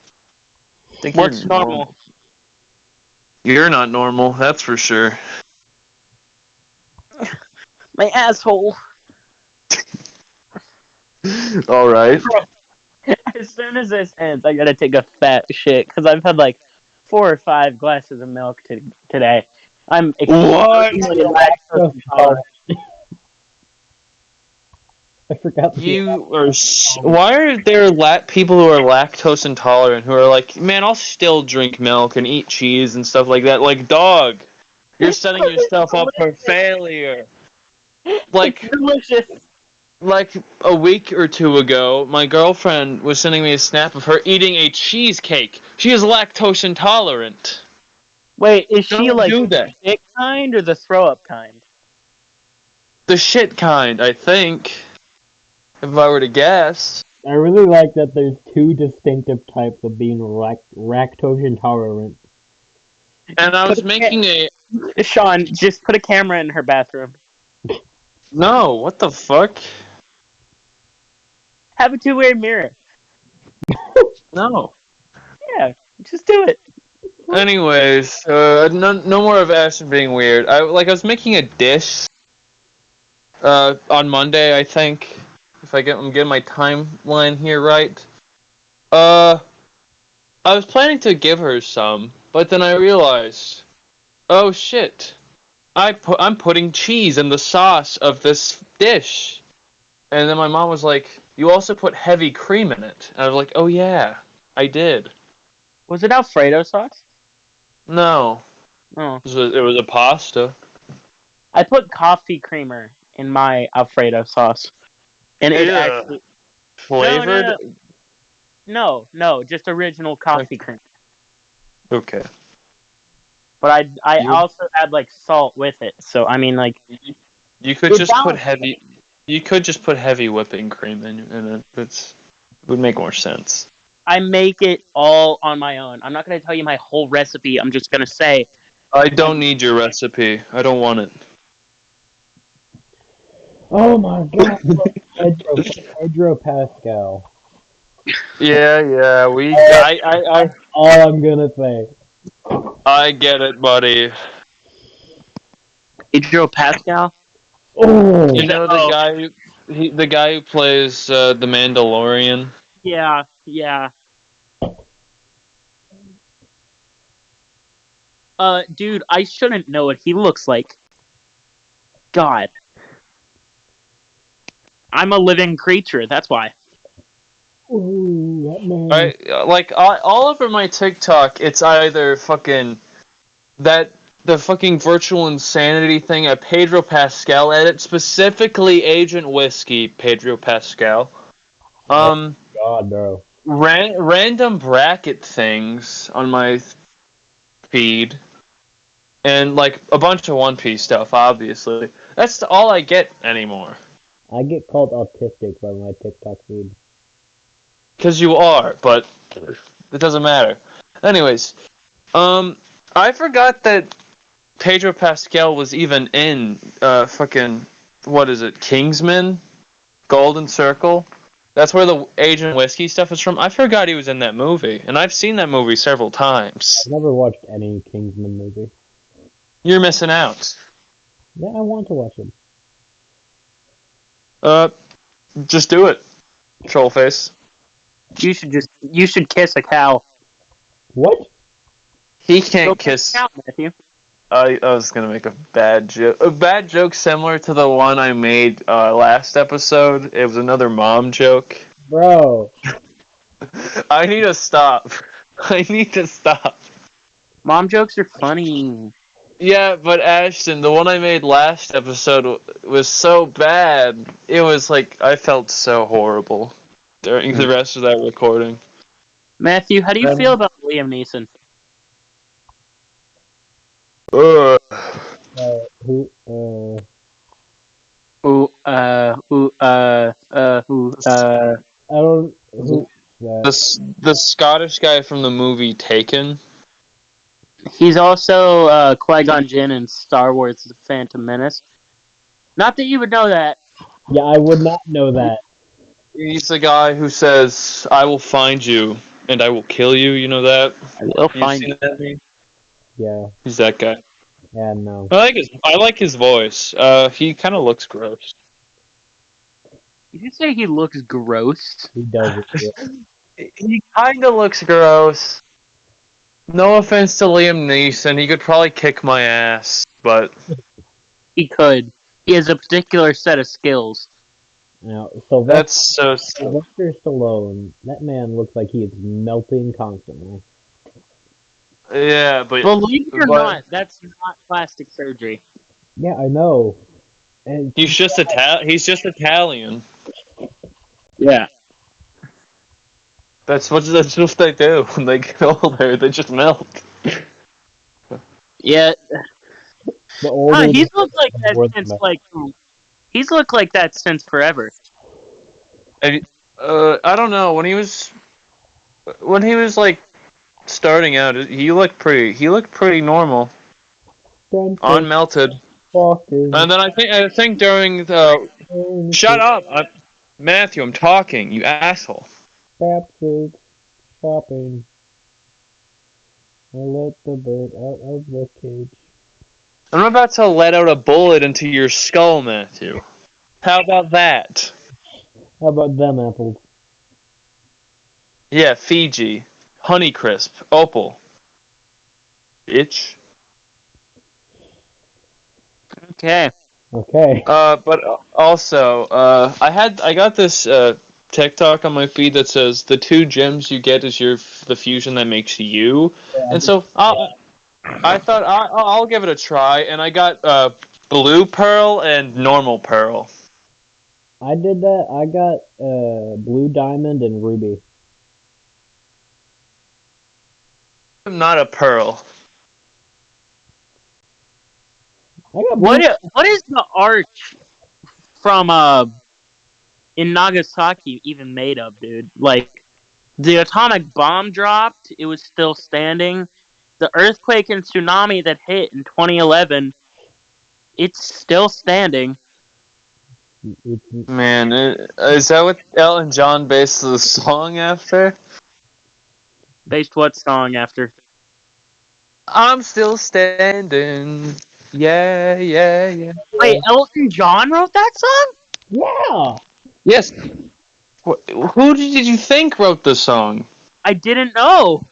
I think you're What's normal. normal? You're not normal, that's for sure. My asshole. All right. As soon as this ends, I gotta take a fat shit because I've had like 4 or 5 glasses of milk today. I'm What? extremely lactose intolerant. I forgot. Why are there people who are lactose intolerant who are like, man, I'll still drink milk and eat cheese and stuff like that? Like, dog, you're setting yourself up for failure. It's delicious. Like a week or two ago, my girlfriend was sending me a snap of her eating a cheesecake. She is lactose intolerant. Wait, is she Don't like do the that. shit kind or the throw up kind? The shit kind, I think. If I were to guess. I really like that there's two distinctive types of being lactose intolerant. And I was making a... Sean, just put a camera in her bathroom. No, what the fuck? Have a 2-way mirror. No. Yeah, just do it. Anyways, no more of Ashton being weird. I was making a dish on Monday, I think. If I'm getting my timeline here right. I was planning to give her some, but then I realized, oh shit, I'm putting cheese in the sauce of this dish. And then my mom was like, you also put heavy cream in it. And I was like, oh yeah, I did. Was it Alfredo sauce? No, Oh. it was a pasta. I put coffee creamer in my Alfredo sauce. And it Yeah. actually... Flavored? No, just original coffee creamer. Okay. But I You also add like salt with it. So I mean like you could it just put balances. heavy. You could just put heavy whipping cream in it. It would make more sense. I make it all on my own. I'm not going to tell you my whole recipe. I'm just going to say I don't need your recipe. I don't want it. Oh my god, Pedro Pascal. Yeah. All I'm gonna say. I get it, buddy. Pedro Pascal. Oh, You Is that, know the guy who plays the Mandalorian. yeah. Dude, I shouldn't know what he looks like. God. I'm a living creature, that's why. ooh, that man. All over my TikTok, it's either fucking the fucking virtual insanity thing, a Pedro Pascal edit, specifically Agent Whiskey Pedro Pascal. God, bro. Random bracket things on my feed, and like a bunch of One Piece stuff. Obviously, that's all I get anymore. I get called autistic by my TikTok feed. Because you are, but it doesn't matter. Anyways, I forgot that Pedro Pascal was even in fucking what is it, Kingsman, Golden Circle. That's where the Asian whiskey stuff is from. I forgot he was in that movie, and I've seen that movie several times. I've never watched any Kingsman movie. You're missing out. Yeah, I want to watch them. Just do it, trollface. You should kiss a cow. What? He Go can't kiss a kiss. cow, Matthew. I was gonna make a bad joke. A bad joke similar to the one I made last episode. It was another mom joke. Bro. I need to stop. I need to stop. Mom jokes are funny. Yeah, but Ashton, the one I made last episode was so bad. It was like I felt so horrible during the rest of that recording. Matthew, how do you feel about Liam Neeson? Ugh. Who? Ooh, ooh. I don't. Who? That? The Scottish guy from the movie Taken. He's also Qui-Gon Jinn in Star Wars: The Phantom Menace. Not that you would know that. Yeah, I would not know that. He's the guy who says, "I will find you and I will kill you." You know that? I will You've find seen you. that meme? Yeah. He's that guy. Yeah. No. I like his voice. He kind of looks gross. Did you say he looks gross? He does it. He kind of looks gross. No offense to Liam Neeson, he could probably kick my ass, but He could. He has a particular set of skills. Now, that's so. Sylvester Stallone. That man looks like he is melting constantly. Yeah, but Believe it or not, that's not plastic surgery. Yeah, I know. And he's just Italian. Yeah. That's what they do when they get older. They just melt. Yeah. the older He's looked like the that more the since mel- he's looked like that since forever. I don't know when he was like starting out. He looked pretty normal, unmelted. Walking, And then I think during the shut up, Matthew. I'm talking, you asshole. Baptist, shopping. I let the bird out of the cage. I'm about to let out a bullet into your skull, Matthew. How about that? How about them apples? Yeah, Fiji, Honeycrisp, Opal. Bitch. Okay. Okay. But also, I got this TikTok on my feed that says the two gems you get is the fusion that makes you, and so I thought I'll give it a try, and I got blue pearl and normal pearl. I did that. I got blue diamond and ruby. I'm not a pearl. I got blue. What is the arch from in Nagasaki even made of, dude? Like the atomic bomb dropped, it was still standing. The earthquake and tsunami that hit in 2011, it's still standing. Man, is that what Elton John based the song after? Based what song after? I'm still standing. Yeah, yeah, yeah. Wait, Elton John wrote that song? Yeah. Yes. Who did you think wrote the song? I didn't know.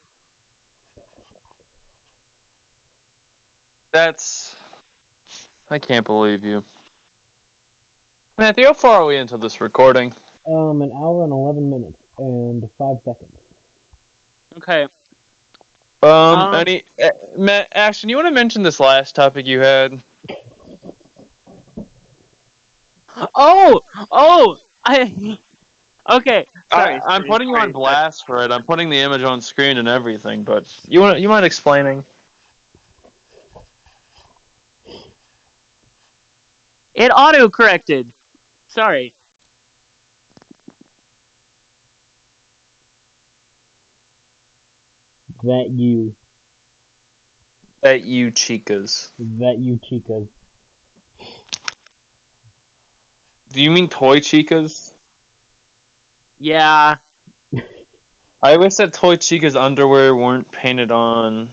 I can't believe you. Matthew, how far are we into this recording? An hour and 11 minutes and 5 seconds. Okay. Matt, Ashton, you want to mention this last topic you had? Okay. Sorry. I'm putting you on blast for it. I'm putting the image on screen and everything, but you mind explaining? It auto corrected. Sorry. That you. That you chicas. That you chicas. Do you mean toy chicas? Yeah. I wish that Toy Chica's underwear weren't painted on.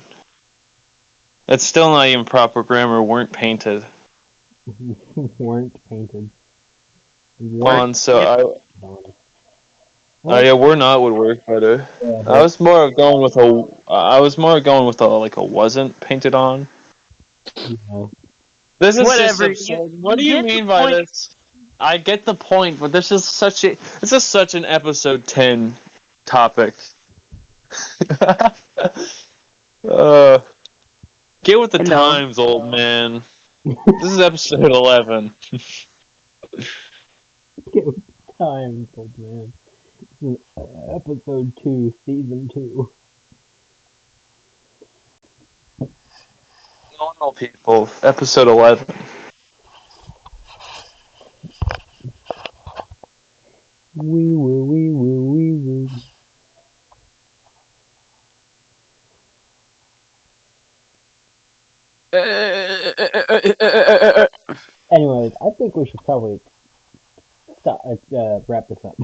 It's still not even proper grammar. Weren't painted Weren't painted. Weren't. on. Yeah. Yeah, we're not would work better. Yeah, I but was more of going with a. I was more going with a like a wasn't painted on. you know, This is just Whatever. You absurd. What you do you get the mean by point. this? I get the point, but this is such a. This is such an episode 10 topic. uh, get with the I know. times, old man. This is episode 11. get with times, old man. This is episode 2, season 2. Normal people, episode 11. Wee woo, wee woo, wee woo. Anyways, I think we should probably wrap this up.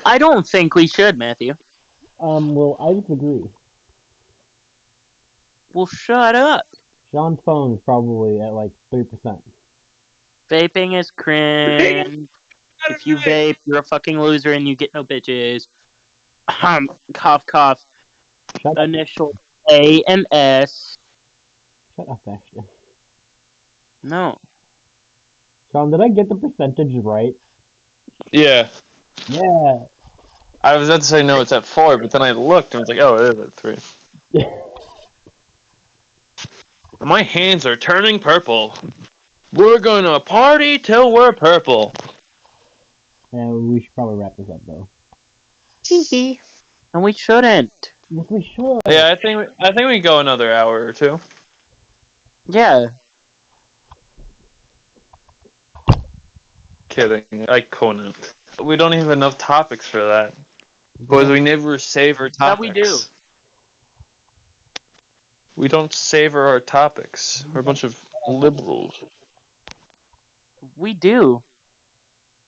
I don't think we should, Matthew. Well, I disagree. Well, shut up. Sean's phone is probably at like 3%. Vaping is cringe. If you vape, you're a fucking loser and you get no bitches. Cough, cough. Shut up. Initial A and S. Shut up, Ashton. No. Sean, did I get the percentage right? Yeah. Yeah. I was about to say no, it's at 4, but then I looked and was like, oh, it is at 3. My hands are turning purple. We're gonna party till we're purple. We should probably wrap this up, though. Hee. And we shouldn't. Yes, we should. Yeah, I think we go another hour or two. Yeah. Kidding, I couldn't. We don't have enough topics for that because we never savor Yeah, we do. topics. We don't savor our topics. We're a bunch of liberals. We do.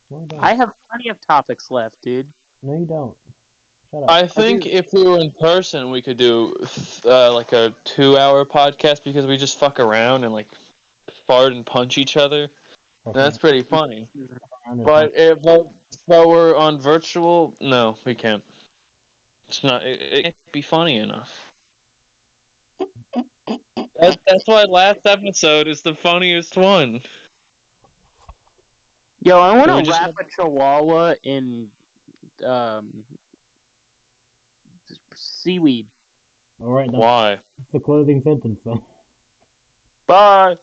No, you don't. I have plenty of topics left, dude. No, you don't. Shut up. I think do. if we were in person, we could do like a 2-hour podcast because we just fuck around and like fart and punch each other. That's pretty funny. But we're on virtual. No, we can't. It's not. It can't be funny enough. That's why last episode is the funniest one. Yo, I We want to just wrap a chihuahua in seaweed. All right, that's Why? the closing sentence, then. Bye.